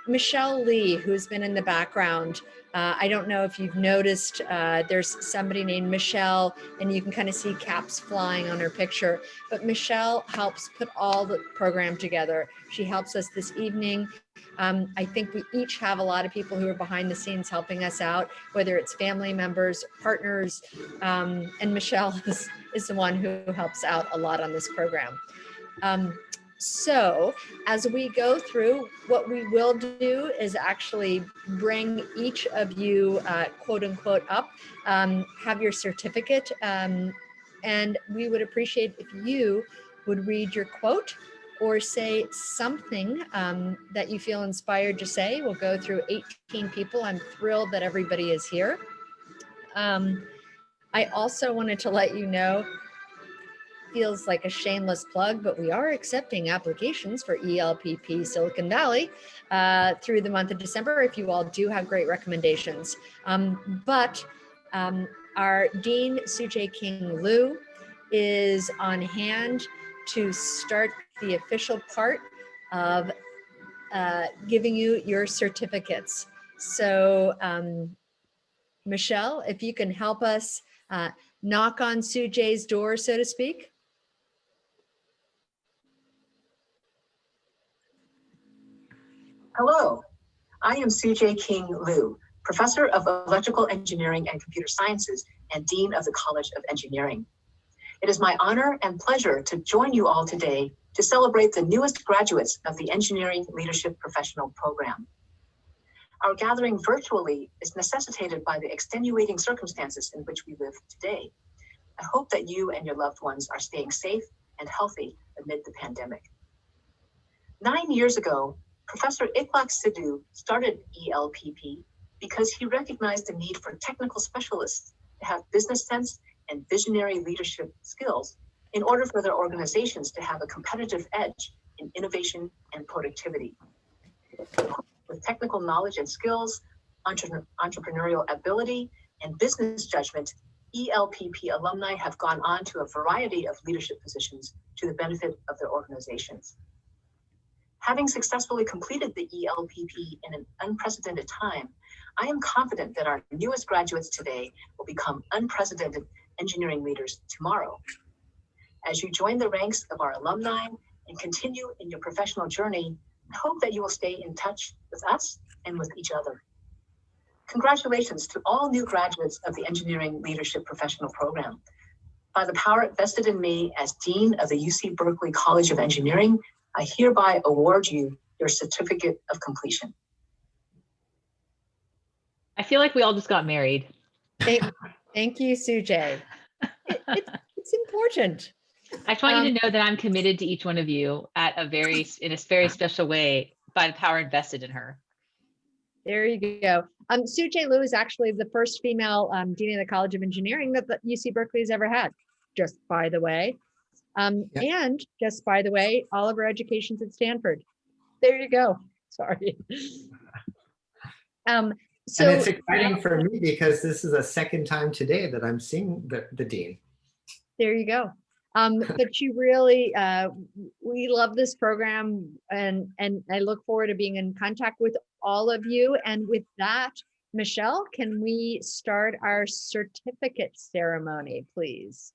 Michelle Lee, who's been in the background, I don't know if you've noticed, there's somebody named Michelle, and you can kind of see caps flying on her picture, but Michelle helps put all the program together. She helps us this evening. I think we each have a lot of people who are behind the scenes helping us out, whether it's family members, partners, and Michelle is the one who helps out a lot on this program. So as we go through, what we will do is actually bring each of you, quote unquote, up, have your certificate, and we would appreciate if you would read your quote or say something that you feel inspired to say. We'll go through 18 people. I'm thrilled that everybody is here. I also wanted to let you know, feels like a shameless plug, but we are accepting applications for ELPP Silicon Valley through the month of December if you all do have great recommendations. Our Dean Tsu-Jae King Liu is on hand to start the official part of giving you your certificates. So Michelle, if you can help us knock on Tsu-Jae's door, so to speak. Hello, I am Tsu-Jae King Liu, Professor of Electrical Engineering and Computer Sciences and Dean of the College of Engineering. It is my honor and pleasure to join you all today to celebrate the newest graduates of the Engineering Leadership Professional Program. Our gathering virtually is necessitated by the extenuating circumstances in which we live today. I hope that you and your loved ones are staying safe and healthy amid the pandemic. 9 years ago, Professor Iklak Sidhu started ELPP because he recognized the need for technical specialists to have business sense and visionary leadership skills in order for their organizations to have a competitive edge in innovation and productivity. With technical knowledge and skills, entrepreneurial ability, and business judgment, ELPP alumni have gone on to a variety of leadership positions to the benefit of their organizations. Having successfully completed the ELPP in an unprecedented time, I am confident that our newest graduates today will become unprecedented engineering leaders tomorrow. As you join the ranks of our alumni and continue in your professional journey, I hope that you will stay in touch with us and with each other. Congratulations to all new graduates of the Engineering Leadership Professional Program. By the power vested in me as Dean of the UC Berkeley College of Engineering, I hereby award you your certificate of completion. I feel like we all just got married. Thank you, Tsu-Jae. It's important. I just want you to know that I'm committed to each one of you in a very special way by the power invested in her. There you go. Tsu-Jae Liu is actually the first female dean of the College of Engineering that the UC Berkeley has ever had, just by the way. And just by the way, all of her education's at Stanford. There you go. Sorry. And it's exciting for me because this is the second time today that I'm seeing the dean. There you go. But she really, we love this program, and I look forward to being in contact with all of you. And with that, Michelle, can we start our certificate ceremony, please?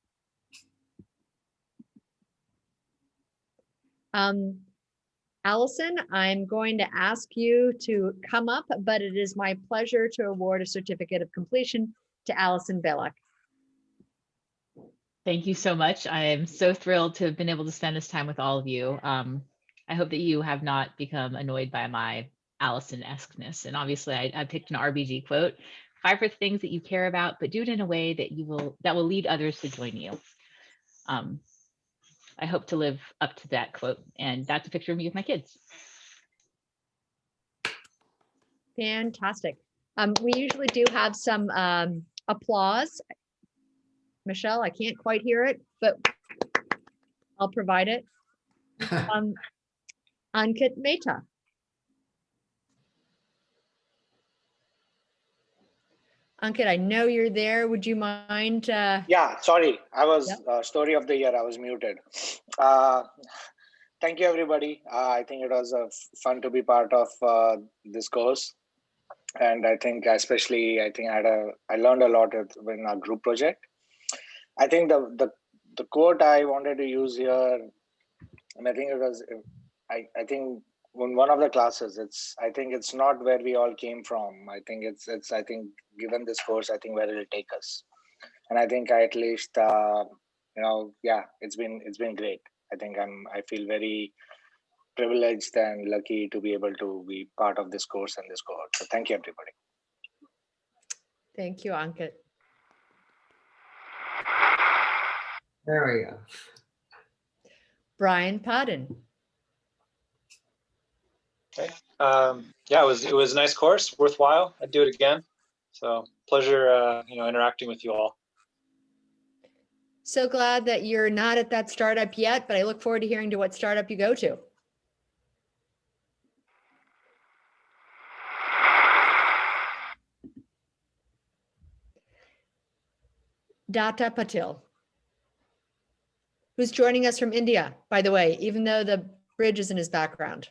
Allison, I'm going to ask you to come up, but it is my pleasure to award a certificate of completion to Allison Belloc. Thank you so much. I am so thrilled to have been able to spend this time with all of you. I hope that you have not become annoyed by my Allison-esqueness. And obviously I picked an RBG quote, 5 for things that you care about, but do it in a way that will lead others to join you. I hope to live up to that quote. And that's a picture of me with my kids. Fantastic. We usually do have some applause. Michelle, I can't quite hear it, but I'll provide it. Ankit Mehta. Ankit, I know you're there. Would you mind? Yeah, sorry. I was story of the year. I was muted. Thank you, everybody. I think it was fun to be part of this course. And I think especially, I learned a lot in our group project. I think the quote I wanted to use here, and I think it was, I think in one of the classes, I think it's not where we all came from. I think it's I think given this course, I think where it'll take us. And I think at least, it's been great. I think I feel very privileged and lucky to be able to be part of this course and this cohort. So thank you, everybody. Thank you, Ankit. There we go. Brian Podden. Okay. Yeah, it was a nice course, worthwhile. I'd do it again. So pleasure, interacting with you all. So glad that you're not at that startup yet, but I look forward to hearing to what startup you go to. Data Patil, who's joining us from India, by the way, even though the bridge is in his background.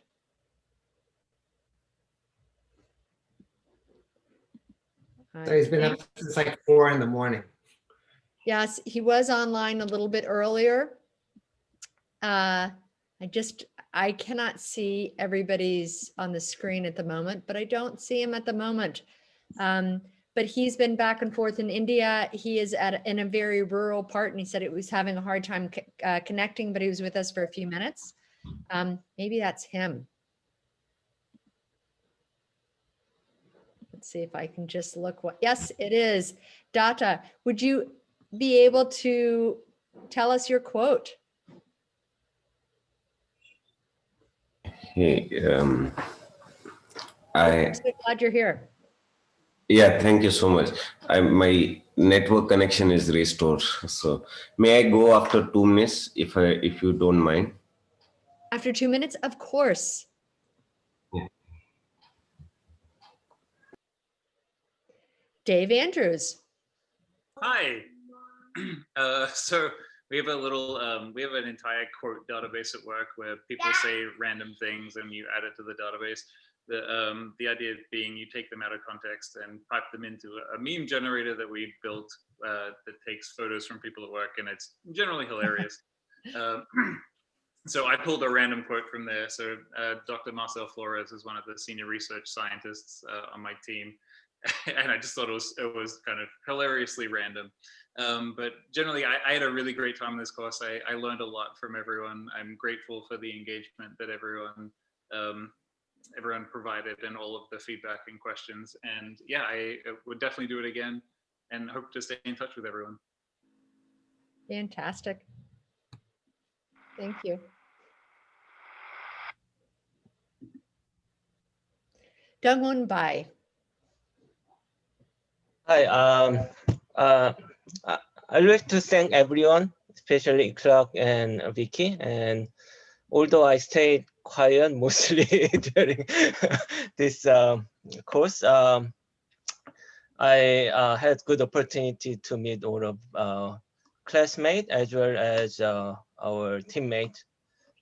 So he's been up since like 4 in the morning. Yes, he was online a little bit earlier. I cannot see everybody's on the screen at the moment, but I don't see him at the moment. But he's been back and forth in India. He is in a very rural part, and he said it was having a hard time connecting, but he was with us for a few minutes. Maybe that's him. Let's see if I can just look. Yes, it is. Data, would you be able to tell us your quote? Hey, I'm so glad you're here. Yeah, thank you so much. My network connection is restored. So may I go after 2 minutes if you don't mind? After 2 minutes, of course. Yeah. Dave Andrews. Hi. So we have we have an entire quote database at work where people say random things and you add it to the database. The idea being you take them out of context and pipe them into a meme generator that we built that takes photos from people at work, and it's generally hilarious. So I pulled a random quote from there. So Dr. Marcel Flores is one of the senior research scientists on my team. And I just thought it was kind of hilariously random. But generally, I had a really great time in this course. I learned a lot from everyone. I'm grateful for the engagement that everyone provided and all of the feedback and questions. And yeah, I would definitely do it again and hope to stay in touch with everyone. Fantastic. Thank you. Dongwon Bai. Hi, I'd like to thank everyone, especially Clark and Vicky. And although I stayed quiet mostly during this course, I had good opportunity to meet all of classmates as well as our teammates,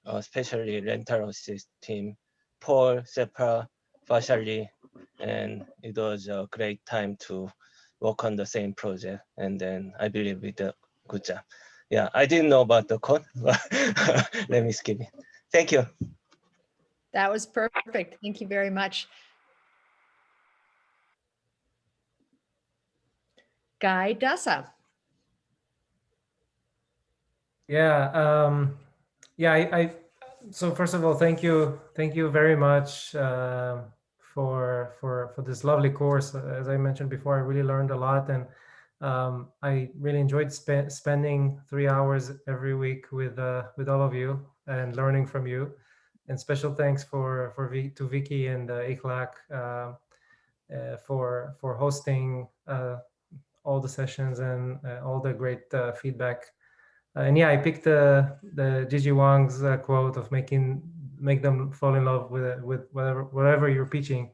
especially Rental Assist team, Paul, Sepra, Vashali, and it was a great time to work on the same project. And then I believe we did a good job. Yeah, I didn't know about the code, but let me skip it. Thank you. That was perfect. Thank you very much. Guy Dassa. Yeah, so first of all, thank you very much for this lovely course. As I mentioned before, I really learned a lot, and I really enjoyed spending 3 hours every week with all of you and learning from you. And special thanks to Vicky and ICLAC for hosting all the sessions and all the great feedback. And yeah, I picked the Gigi Wang's quote of make them fall in love with whatever you're pitching.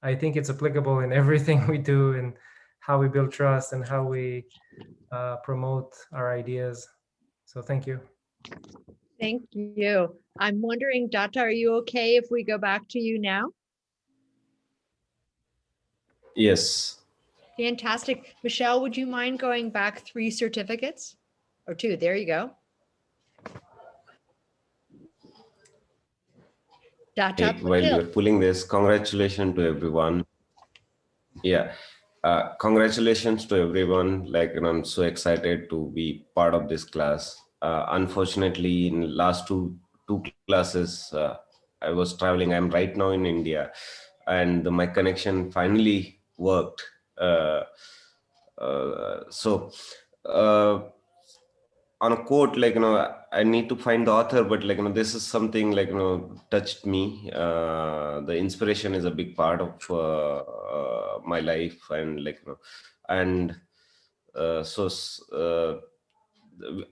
I think it's applicable in everything we do and how we build trust and how we promote our ideas. So thank you. Thank you. I'm wondering, Data, are you okay if we go back to you now? Yes. Fantastic. Michelle, would you mind going back 3 certificates? Or 2, there you go. Data Hey, while you're pulling this, congratulations to everyone. Yeah, congratulations to everyone. Like, I'm so excited to be part of this class. Unfortunately, in last two classes, I was traveling. I'm right now in India, and my connection finally worked. On a quote, like, I need to find the author, but like, this is something like, touched me. The inspiration is a big part of my life, and like,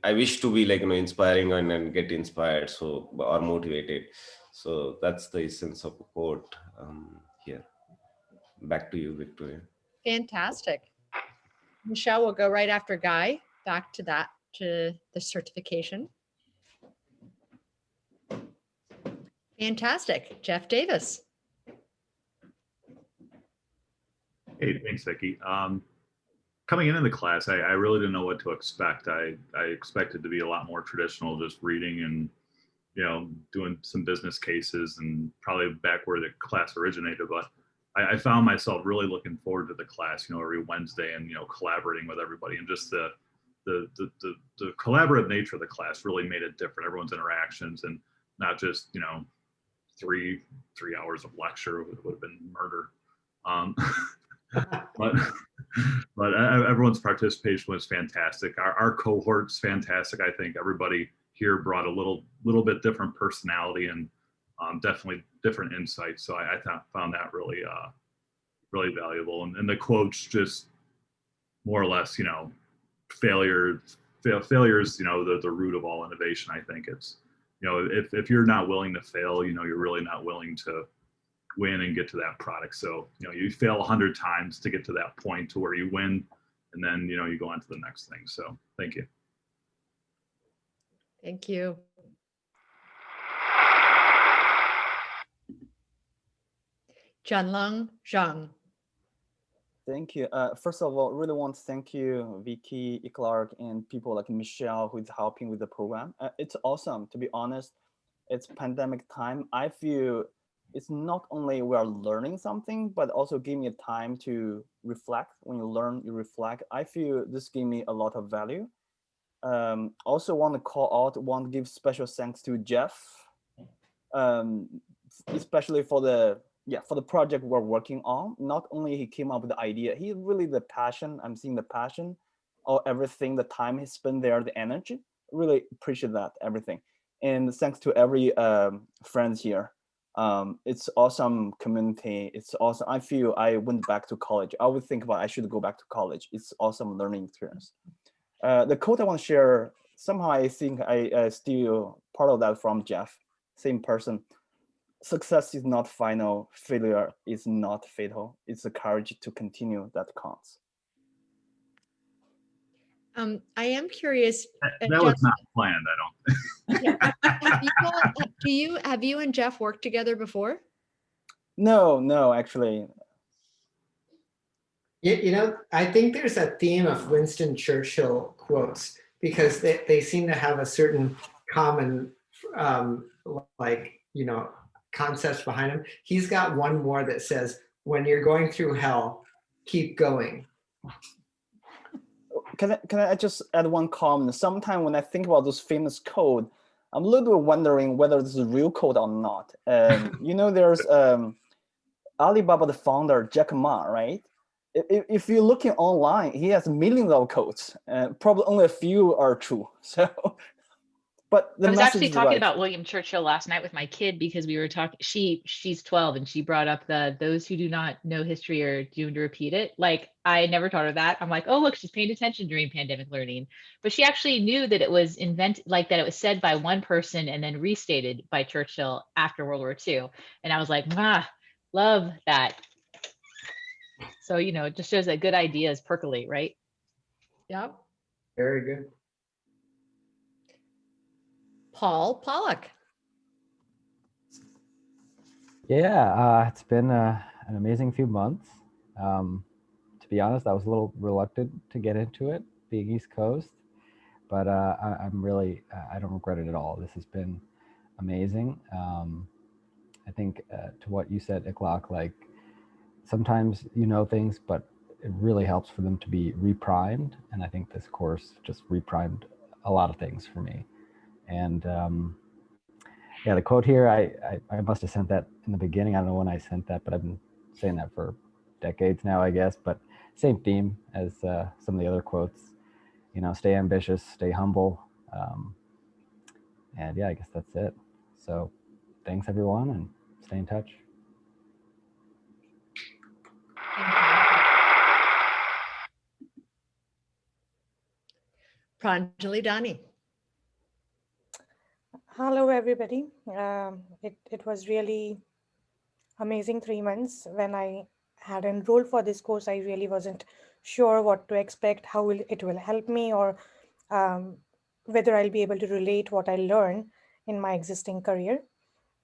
I wish to be like, inspiring and get inspired, so, or motivated. So that's the essence of the quote here. Back to you, Victoria. Fantastic. Michelle will go right after Guy, back to that, to the certification. Fantastic. Jeff Davis. Hey, thanks, Vicki. Coming into the class, I really didn't know what to expect. I expected to be a lot more traditional, just reading and, doing some business cases and probably back where the class originated. But I found myself really looking forward to the class, every Wednesday and, collaborating with everybody, and just the collaborative nature of the class really made it different. Everyone's interactions, and not just, 3 hours of lecture would have been murder. But everyone's participation was fantastic. Our cohort's fantastic. I think everybody here brought a little bit different personality and definitely different insights. So I found that really really valuable. And the quotes just more or less, failures, the root of all innovation. I think it's, if you're not willing to fail, you're really not willing to win and get to that product. So, you fail 100 times to get to that point to where you win, and then, you go on to the next thing. So thank you. Thank you. Jianlong Zhang. Thank you. First of all, really want to thank you, Vicky, Clark, and people like Michelle who is helping with the program. It's awesome, to be honest. It's pandemic time. I feel it's not only we are learning something, but also give me a time to reflect. When you learn, you reflect. I feel this gave me a lot of value. Also want to give special thanks to Jeff, especially for the project we're working on. Not only he came up with the idea, he really the passion. I'm seeing the passion or everything, the time he spent there, the energy. Really appreciate that, everything. And thanks to every friends here. It's awesome community. It's awesome. I feel I went back to college. I would think about I should go back to college. It's awesome learning experience. The quote I want to share, somehow I think I steal part of that from Jeff, same person. Success is not final. Failure is not fatal. It's the courage to continue that counts. I am curious. That was not planned, I don't think. Have you and Jeff worked together before? No, actually. I think there's a theme of Winston Churchill quotes, because they seem to have a certain common, concepts behind them. He's got one more that says, when you're going through hell, keep going. Can I just add one comment? Sometimes when I think about those famous code, I'm a little bit wondering whether this is real code or not. You know, there's Alibaba, the founder, Jack Ma, right? If you're looking online, he has millions of codes, and probably only a few are true. So, but the I was message actually is talking right. about William Churchill last night with my kid because we were talking. She's 12 and she brought up those who do not know history are doomed to repeat it. Like I never taught her that. I'm like, oh look, she's paying attention during pandemic learning. But she actually knew that it was invented, like that it was said by one person and then restated by Churchill after World War II. And I was like, love that. So it just shows that good ideas percolate, right? Yep. Very good. Paul Pollock. Yeah, it's been an amazing few months. To be honest, I was a little reluctant to get into it, being East Coast, but I'm really, I don't regret it at all. This has been amazing. I think to what you said, Iklok, like sometimes you know things, but it really helps for them to be reprimed. And I think this course just reprimed a lot of things for me. And yeah, the quote here, I must have sent that in the beginning. I don't know when I sent that, but I've been saying that for decades now, I guess. But same theme as some of the other quotes. Stay ambitious, stay humble. And yeah, I guess that's it. So thanks everyone, and stay in touch. Pranjali Dani. Hello, everybody. It was really amazing 3 months. When I had enrolled for this course, I really wasn't sure what to expect, how it will help me, or whether I'll be able to relate what I learned in my existing career.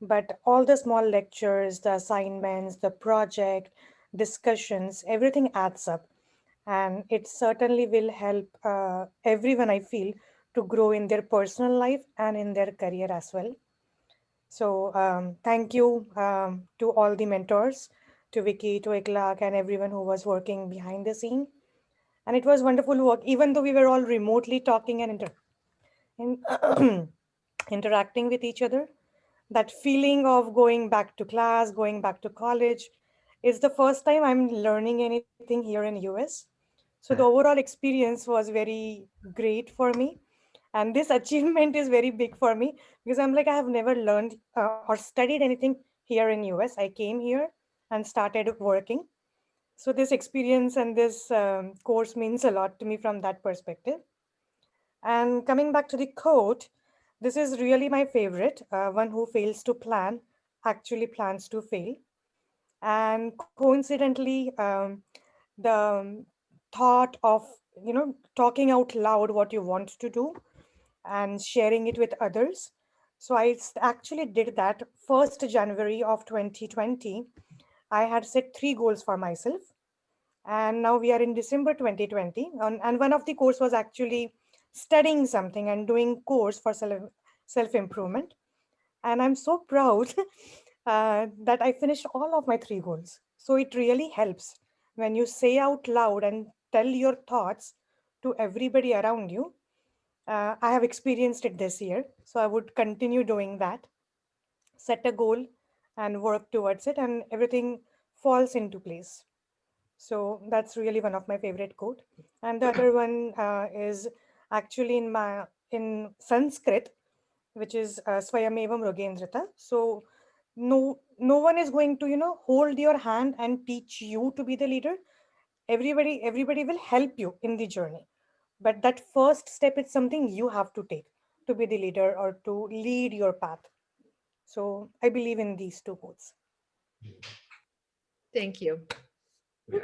But all the small lectures, the assignments, the project, discussions, everything adds up. And it certainly will help everyone, I feel, to grow in their personal life and in their career as well. So thank you to all the mentors, to Vicky, to Iklok, and everyone who was working behind the scene. And it was wonderful work, even though we were all remotely talking and interacting with each other. That feeling of going back to class, going back to college, is the first time I'm learning anything here in US. So the overall experience was very great for me. And this achievement is very big for me because I'm like, I have never learned or studied anything here in US. I came here and started working. So this experience and this course means a lot to me from that perspective. And coming back to the quote, this is really my favorite. One who fails to plan actually plans to fail. And coincidentally, the thought of talking out loud what you want to do and sharing it with others. So I actually did that 1st January of 2020. I had set 3 goals for myself. And now we are in December 2020. And one of the course was actually studying something and doing course for self-improvement. And I'm so proud that I finished all of my 3 goals. So it really helps when you say out loud and tell your thoughts to everybody around you. I have experienced it this year, so I would continue doing that. Set a goal and work towards it, and everything falls into place. So that's really one of my favorite quote. And the other one is actually in Sanskrit, which is Swayamevam Rogendrita. So no one is going to hold your hand and teach you to be the leader. Everybody will help you in the journey. But that first step is something you have to take to be the leader or to lead your path. So I believe in these 2 quotes. Thank you. Yeah.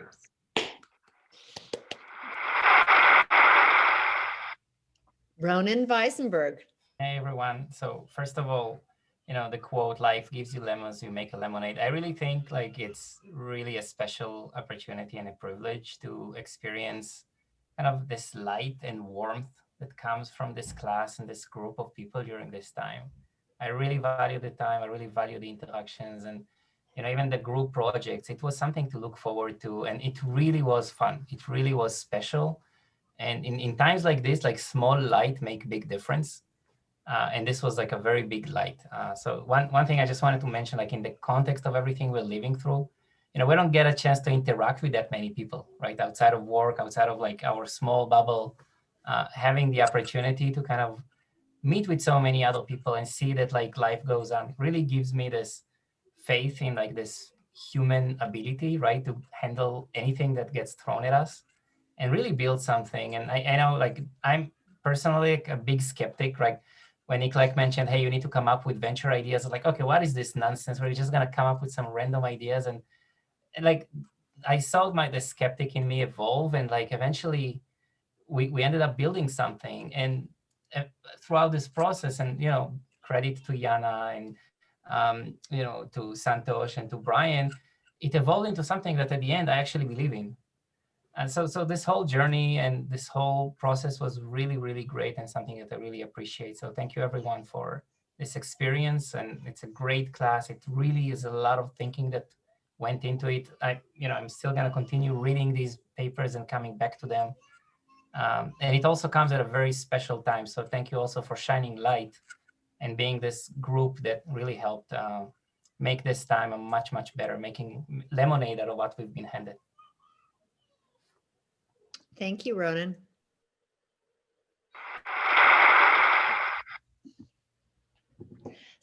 Ronan Weissenberg. Hey everyone. So first of all, the quote, life gives you lemons, you make a lemonade. I really think like it's really a special opportunity and a privilege to experience kind of this light and warmth that comes from this class and this group of people during this time. I really value the time. I really value the interactions, and even the group projects. It was something to look forward to, and it really was fun. It really was special. And in times like this, like small light make big difference. And this was like a very big light. So one thing I just wanted to mention, like in the context of everything we're living through, we don't get a chance to interact with that many people, right? Outside of work, outside of like our small bubble, having the opportunity to kind of meet with so many other people and see that like life goes on really gives me this faith in like this human ability, right? To handle anything that gets thrown at us and really build something. And I know like I'm personally like a big skeptic, right? When Nick mentioned, hey, you need to come up with venture ideas. I'm like, okay, what is this nonsense? We're just gonna come up with some random ideas. And like, I saw the skeptic in me evolve, and like eventually we ended up building something. And throughout this process, and credit to Yana and to Santosh and to Brian, it evolved into something that at the end I actually believe in. And so this whole journey and this whole process was really, really great, and something that I really appreciate. So thank you everyone for this experience. And it's a great class. It really is a lot of thinking that went into it. I'm still going to continue reading these papers and coming back to them. And it also comes at a very special time. So thank you also for shining light and being this group that really helped make this time a much, much better, making lemonade out of what we've been handed. Thank you, Ronan.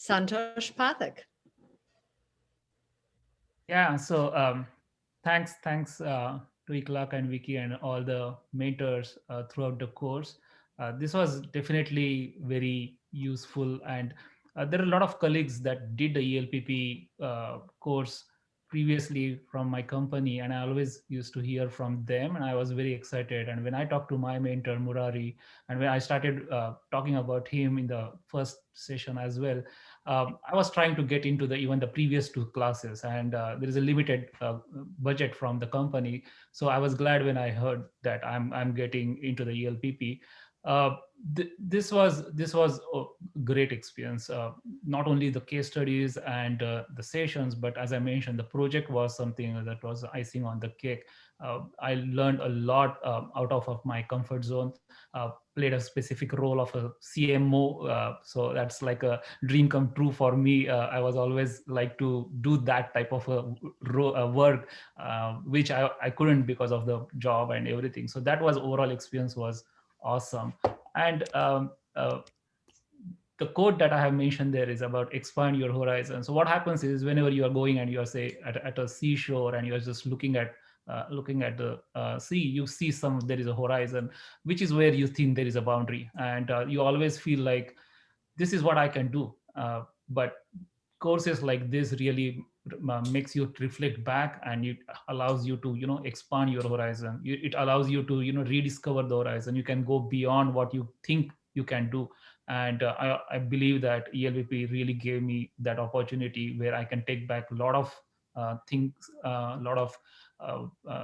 Santosh Pathak. Yeah, so thanks to Iklaq and Vicky and all the mentors throughout the course. This was definitely very useful, and there are a lot of colleagues that did the ELPP course previously from my company, and I always used to hear from them, and I was very excited. And when I talked to my mentor Murari, and when I started talking about him in the first session as well, I was trying to get into even the previous two classes, and there is a limited budget from the company. So I was glad when I heard that I'm getting into the ELPP. This was a great experience. Not only the case studies and the sessions, but as I mentioned, the project was something that was icing on the cake. I learned a lot out of my comfort zone. Played a specific role of a CMO, so that's like a dream come true for me. I was always like to do that type of work, which I couldn't because of the job and everything. So that was overall experience was awesome. And the quote that I have mentioned there is about expand your horizon. So what happens is whenever you are going and you are say at a seashore and you are just looking at the sea, you see there is a horizon, which is where you think there is a boundary, and you always feel like this is what I can do. But courses like this really makes you reflect back, and it allows you to expand your horizon. It allows you to rediscover the horizon. You can go beyond what you think you can do. And I believe that ELPP really gave me that opportunity where I can take back a lot of things, a lot of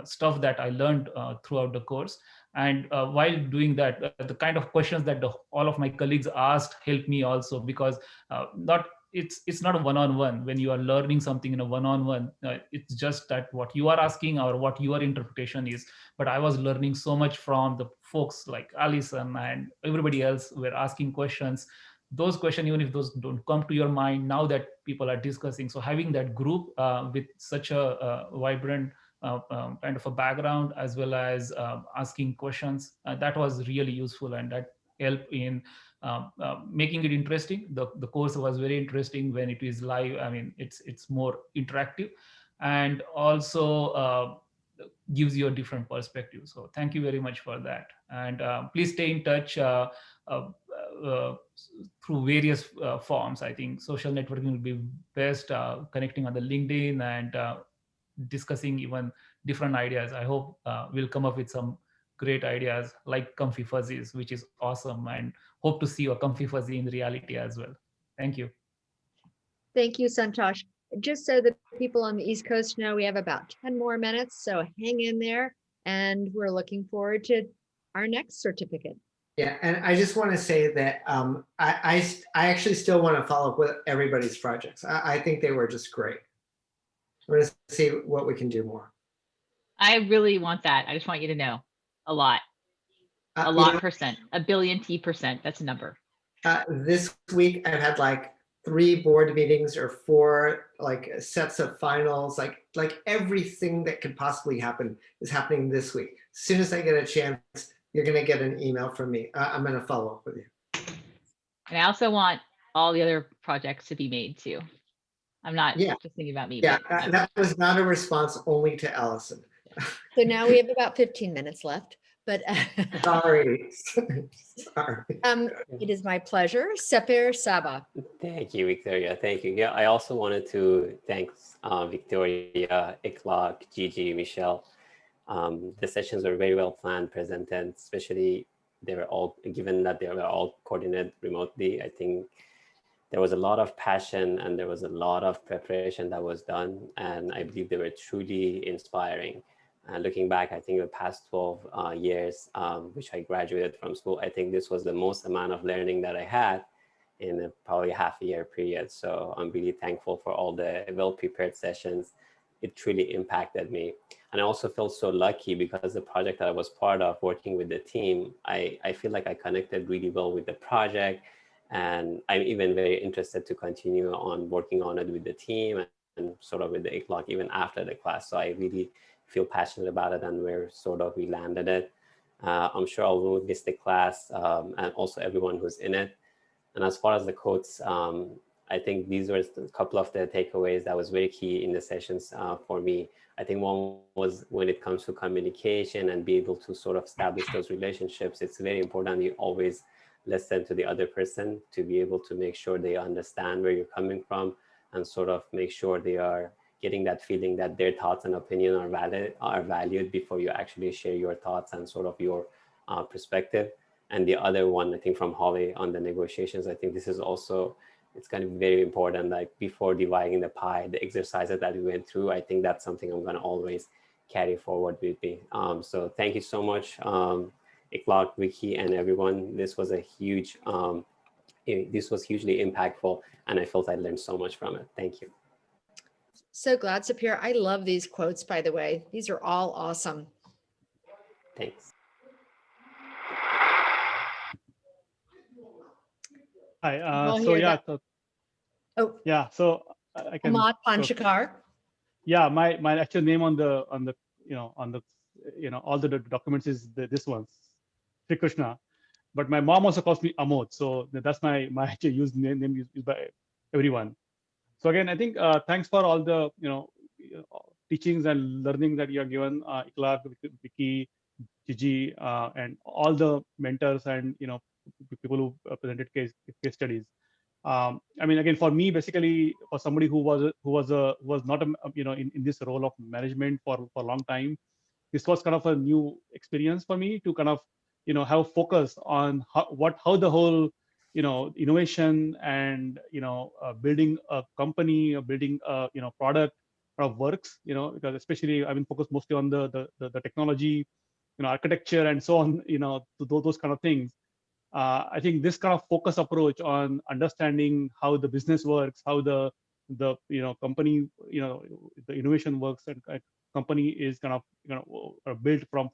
stuff that I learned throughout the course. And while doing that, the kind of questions that all of my colleagues asked helped me also, because it's not a one-on-one. When you are learning something in a one-on-one, it's just that what you are asking or what your interpretation is. But I was learning so much from the folks like Alison and everybody else were asking questions. Those questions, even if those don't come to your mind, now that people are discussing. So having that group with such a vibrant kind of a background, as well as asking questions, that was really useful, and that helped in making it interesting. The course was very interesting when it is live. I mean, it's more interactive, and also gives you a different perspective. So thank you very much for that. And please stay in touch through various forms. I think social networking will be best, connecting on the LinkedIn and discussing even different ideas. I hope we'll come up with some great ideas like Comfy Fuzzies, which is awesome, and hope to see a Comfy Fuzzy in reality as well. Thank you. Thank you, Santosh. Just so that people on the East Coast know, we have about 10 more minutes, so hang in there, and we're looking forward to our next certificate. Yeah, and I just want to say that I actually still want to follow up with everybody's projects. I think they were just great. We're going to see what we can do more. I really want that. I just want you to know a lot. A You lot know, percent, a billion %. That's a number. this week I've had like 3 board meetings or 4 like sets of finals, like everything that could possibly happen is happening this week. As soon as I get a chance, you're going to get an email from me. I'm going to follow up with you. And I also want all the other projects to be made too. I'm not Yeah. just thinking about me. Yeah, but that was not a response only to Allison. So now we have about 15 minutes left, but Sorry. Sorry. It is my pleasure. Sapir Saba. Thank you, Victoria. Thank you. Yeah, I also wanted to thank Victoria, Iklok, Gigi, Michelle. The sessions were very well planned, presented, especially they were all, given that they were all coordinated remotely. I think there was a lot of passion and there was a lot of preparation that was done. And I believe they were truly inspiring. And looking back, I think the past 12 years, which I graduated from school, I think this was the most amount of learning that I had in a probably half a year period. So I'm really thankful for all the well-prepared sessions. It truly impacted me. And I also felt so lucky because the project that I was part of, working with the team, I feel like I connected really well with the project. And I'm even very interested to continue on working on it with the team and sort of with the Iklok even after the class. So I really feel passionate about it and where sort of we landed it. I'm sure I'll miss the class and also everyone who's in it. And as far as the quotes, I think these were a couple of the takeaways that was very key in the sessions for me. I think one was when it comes to communication and be able to sort of establish those relationships, it's very important you always listen to the other person to be able to make sure they understand where you're coming from and sort of make sure they are getting that feeling that their thoughts and opinion are valued before you actually share your thoughts and sort of your perspective. And the other one, I think from Holly on the negotiations, I think this is also, it's kind of very important, like before dividing the pie, the exercises that we went through, I think that's something I'm gonna always carry forward with me. So thank you so much, Iklok, Vicky, and everyone. This was a huge, this was hugely impactful, and I felt I learned so much from it. Thank you. So glad, Sapir. I love these quotes, by the way. These are all awesome. Thanks. Hi. We'll So hear yeah. that. So, Oh, yeah. So I can. Ahmad so- Panchakar. yeah, my actual name on the all the documents is this one, Sri Krishna, but my mom also calls me Amod, so that's my actual used name used by everyone. So again, I think thanks for all the teachings and learning that you have given, Iklok, Vicky, Gigi, and all the mentors and people who presented case studies. I mean, again, for me, basically, for somebody who was not in this role of management for a long time, this was kind of a new experience for me to kind of have focus on how the whole innovation and building a company or building a product works. Because especially I've been focused mostly on the technology, architecture and so on. Those kind of things. I think this kind of focus approach on understanding how the business works, how the company, the innovation works, and company is kind of built from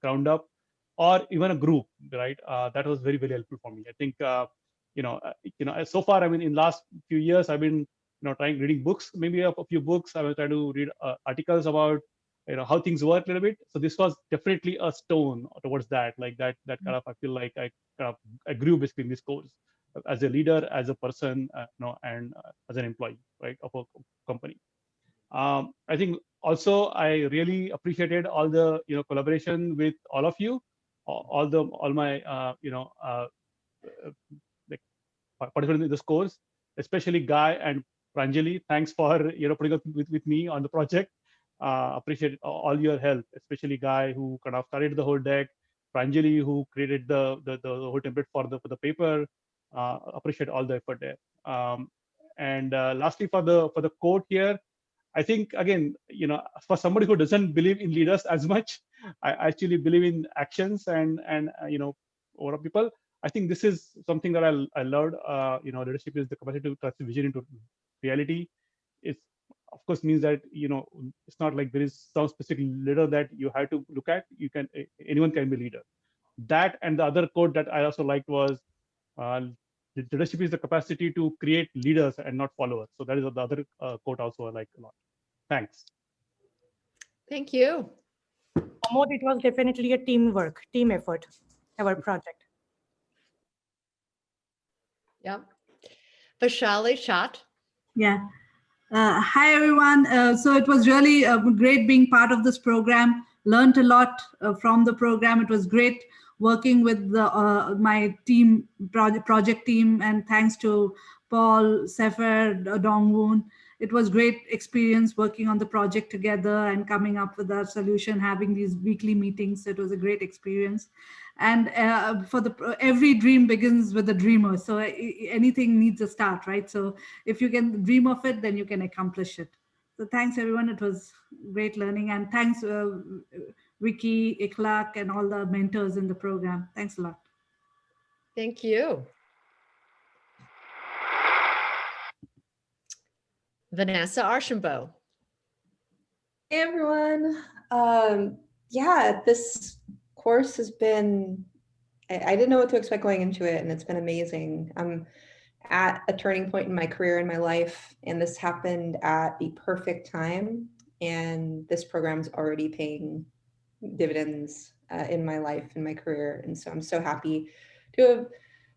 ground up, or even a group, right? That was very, very helpful for me. I think so far, I mean, in last few years, I've been trying reading books, maybe a few books. I will try to read articles about how things work a little bit. So this was definitely a stone towards that, like that kind of, I feel like I grew basically in this course as a leader, as a person, and as an employee, right, of a company. I think also I really appreciated all the collaboration with all of you, all my like participants in this course, especially Guy and Pranjali. Thanks for putting up with me on the project. Appreciate all your help, especially Guy, who kind of carried the whole deck, Pranjali, who created the whole template for the paper. Appreciate all the effort there. And lastly, for the quote here, I think again, for somebody who doesn't believe in leaders as much, I actually believe in actions and over people. I think this is something that I learned. Leadership is the capacity to translate vision into reality. It's of course means that it's not like there is some specific leader that you have to look at. Anyone can be leader. That, and the other quote that I also liked was, leadership is the capacity to create leaders and not followers. So that is the other quote also I like a lot. Thanks. Thank you. Pramod, it was definitely a teamwork, team effort, our project. Yep. Vaishali Chat. Yeah. Hi, everyone. So it was really great being part of this program. Learned a lot from the program. It was great working with my team, project team, and thanks to Paul, Sefer, Dongwoon. It was great experience working on the project together and coming up with a solution, having these weekly meetings. It was a great experience. And every dream begins with a dreamer. So anything needs a start, right? So if you can dream of it, then you can accomplish it. So thanks, everyone. It was great learning. And thanks, Vicky, Iklak, and all the mentors in the program. Thanks a lot. Thank you. Vanessa Archambault. Hey, everyone. Yeah, this course has been, I didn't know what to expect going into it, and it's been amazing. I'm at a turning point in my career and my life, and this happened at the perfect time. And this program's already paying dividends in my life and my career. And so I'm so happy to have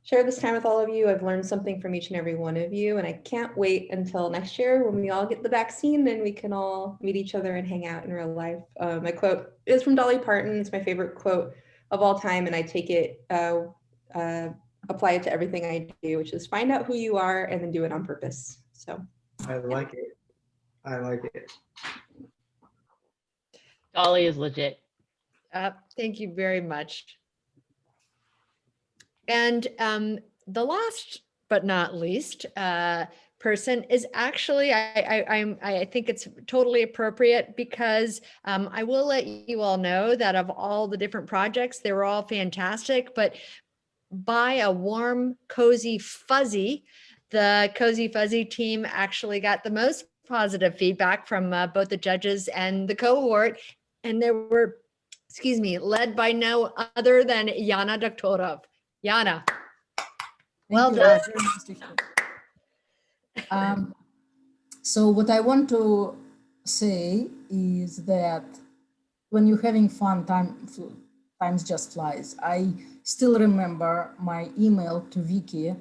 shared this time with all of you. I've learned something from each and every one of you, and I can't wait until next year when we all get the vaccine and we can all meet each other and hang out in real life. My quote is from Dolly Parton. It's my favorite quote of all time, and I take it, apply it to everything I do, which is find out who you are and then do it on purpose. So I like it. I like it. Dolly is legit. Thank you very much. And the last but not least person is actually, I think it's totally appropriate because I will let you all know that of all the different projects, they were all fantastic, but by a warm, cozy, fuzzy, the Cozy Fuzzy team actually got the most positive feedback from both the judges and the cohort. And they were, led by no other than Yana Doktorov. Yana, well done. So what I want to say is that when you're having fun, times just flies. I still remember my email to Vicky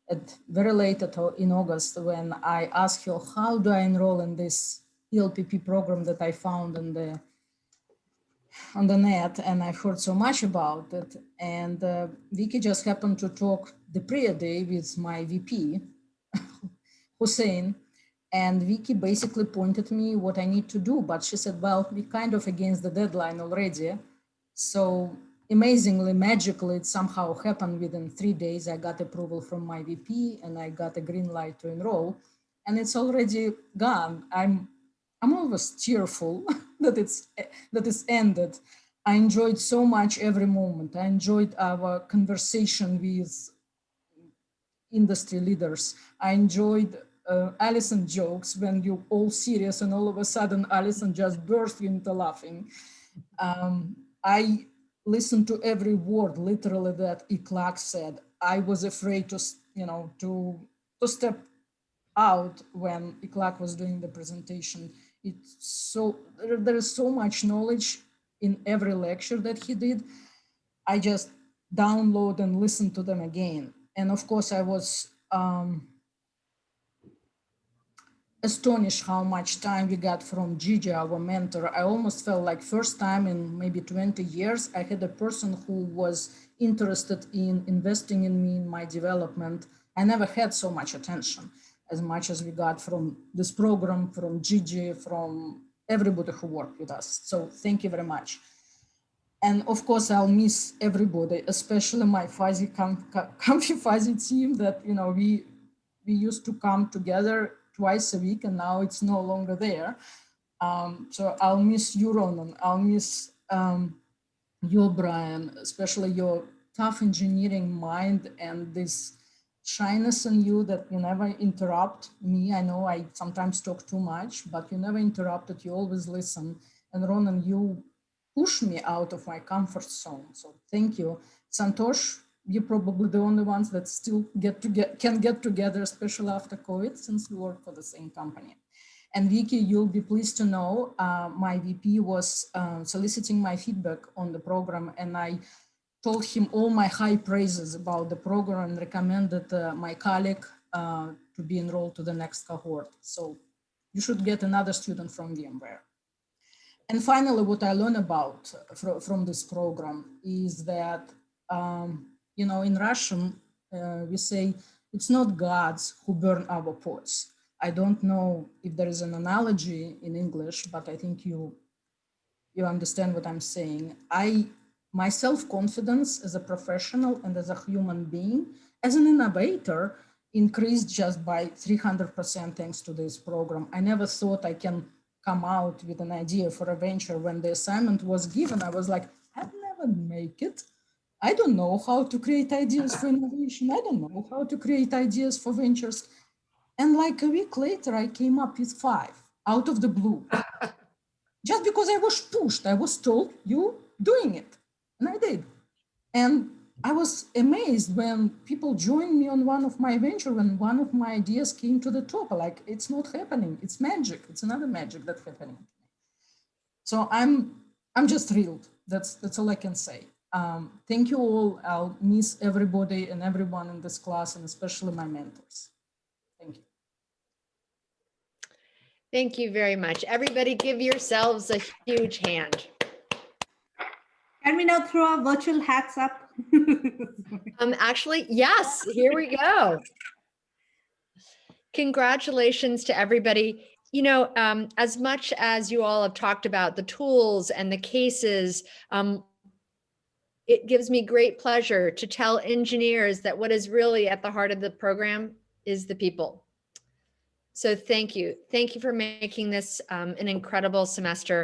at very late in August when I asked her, how do I enroll in this ELPP program that I found on the net, and I've heard so much about it. And Vicky just happened to talk the prior day with my VP, Hussein, and Vicky basically pointed me what I need to do, but she said, well, we're kind of against the deadline already. So amazingly, magically, it somehow happened within 3 days. I got approval from my VP and I got a green light to enroll, and it's already gone. I'm always cheerful that it's ended. I enjoyed so much every moment. I enjoyed our conversation with industry leaders. I enjoyed Alison jokes when you're all serious and all of a sudden Alison just burst into laughing. I listened to every word literally that Iklak said. I was afraid to step out when Iklak was doing the presentation. There is so much knowledge in every lecture that he did. I just download and listen to them again. And of course I was astonished how much time we got from Gigi, our mentor. I almost felt like first time in maybe 20 years, I had a person who was interested in investing in me, in my development. I never had so much attention as much as we got from this program, from Gigi, from everybody who worked with us. So thank you very much. And of course, I'll miss everybody, especially my fuzzy, comfy fuzzy team that, we used to come together twice a week and now it's no longer there. So I'll miss you, Ronan. I'll miss you, Brian, especially your tough engineering mind and this shyness in you that you never interrupt me. I know I sometimes talk too much, but you never interrupted, you always listen. And Ronan, you push me out of my comfort zone. So thank you. Santosh, you're probably the only ones that still can get together, especially after COVID, since we work for the same company. And Vicky, you'll be pleased to know my VP was soliciting my feedback on the program, and I told him all my high praises about the program and recommended my colleague to be enrolled to the next cohort. So you should get another student from VMware. And finally, what I learned about from this program is that, you know, in Russian, we say, it's not gods who burn our pots. I don't know if there is an analogy in English, but I think you understand what I'm saying. My self-confidence as a professional and as a human being, as an innovator, increased just by 300% thanks to this program. I never thought I can come out with an idea for a venture. When the assignment was given, I was like, I'll never make it. I don't know how to create ideas for innovation. I don't know how to create ideas for ventures. And like a week later, I came up with 5 out of the blue. Just because I was pushed, I was told, you doing it. And I did. And I was amazed when people joined me on one of my ventures, when one of my ideas came to the top. Like, it's not happening. It's magic. It's another magic that's happening. So I'm just thrilled. That's all I can say. Thank you all. I'll miss everybody and everyone in this class, and especially my mentors. Thank you. Thank you very much. Everybody give yourselves a huge hand. Can we now throw our virtual hats up? Actually, yes, here we go. Congratulations to everybody. You know, as much as you all have talked about the tools and the cases, it gives me great pleasure to tell engineers that what is really at the heart of the program is the people. So thank you. Thank you for making this an incredible semester.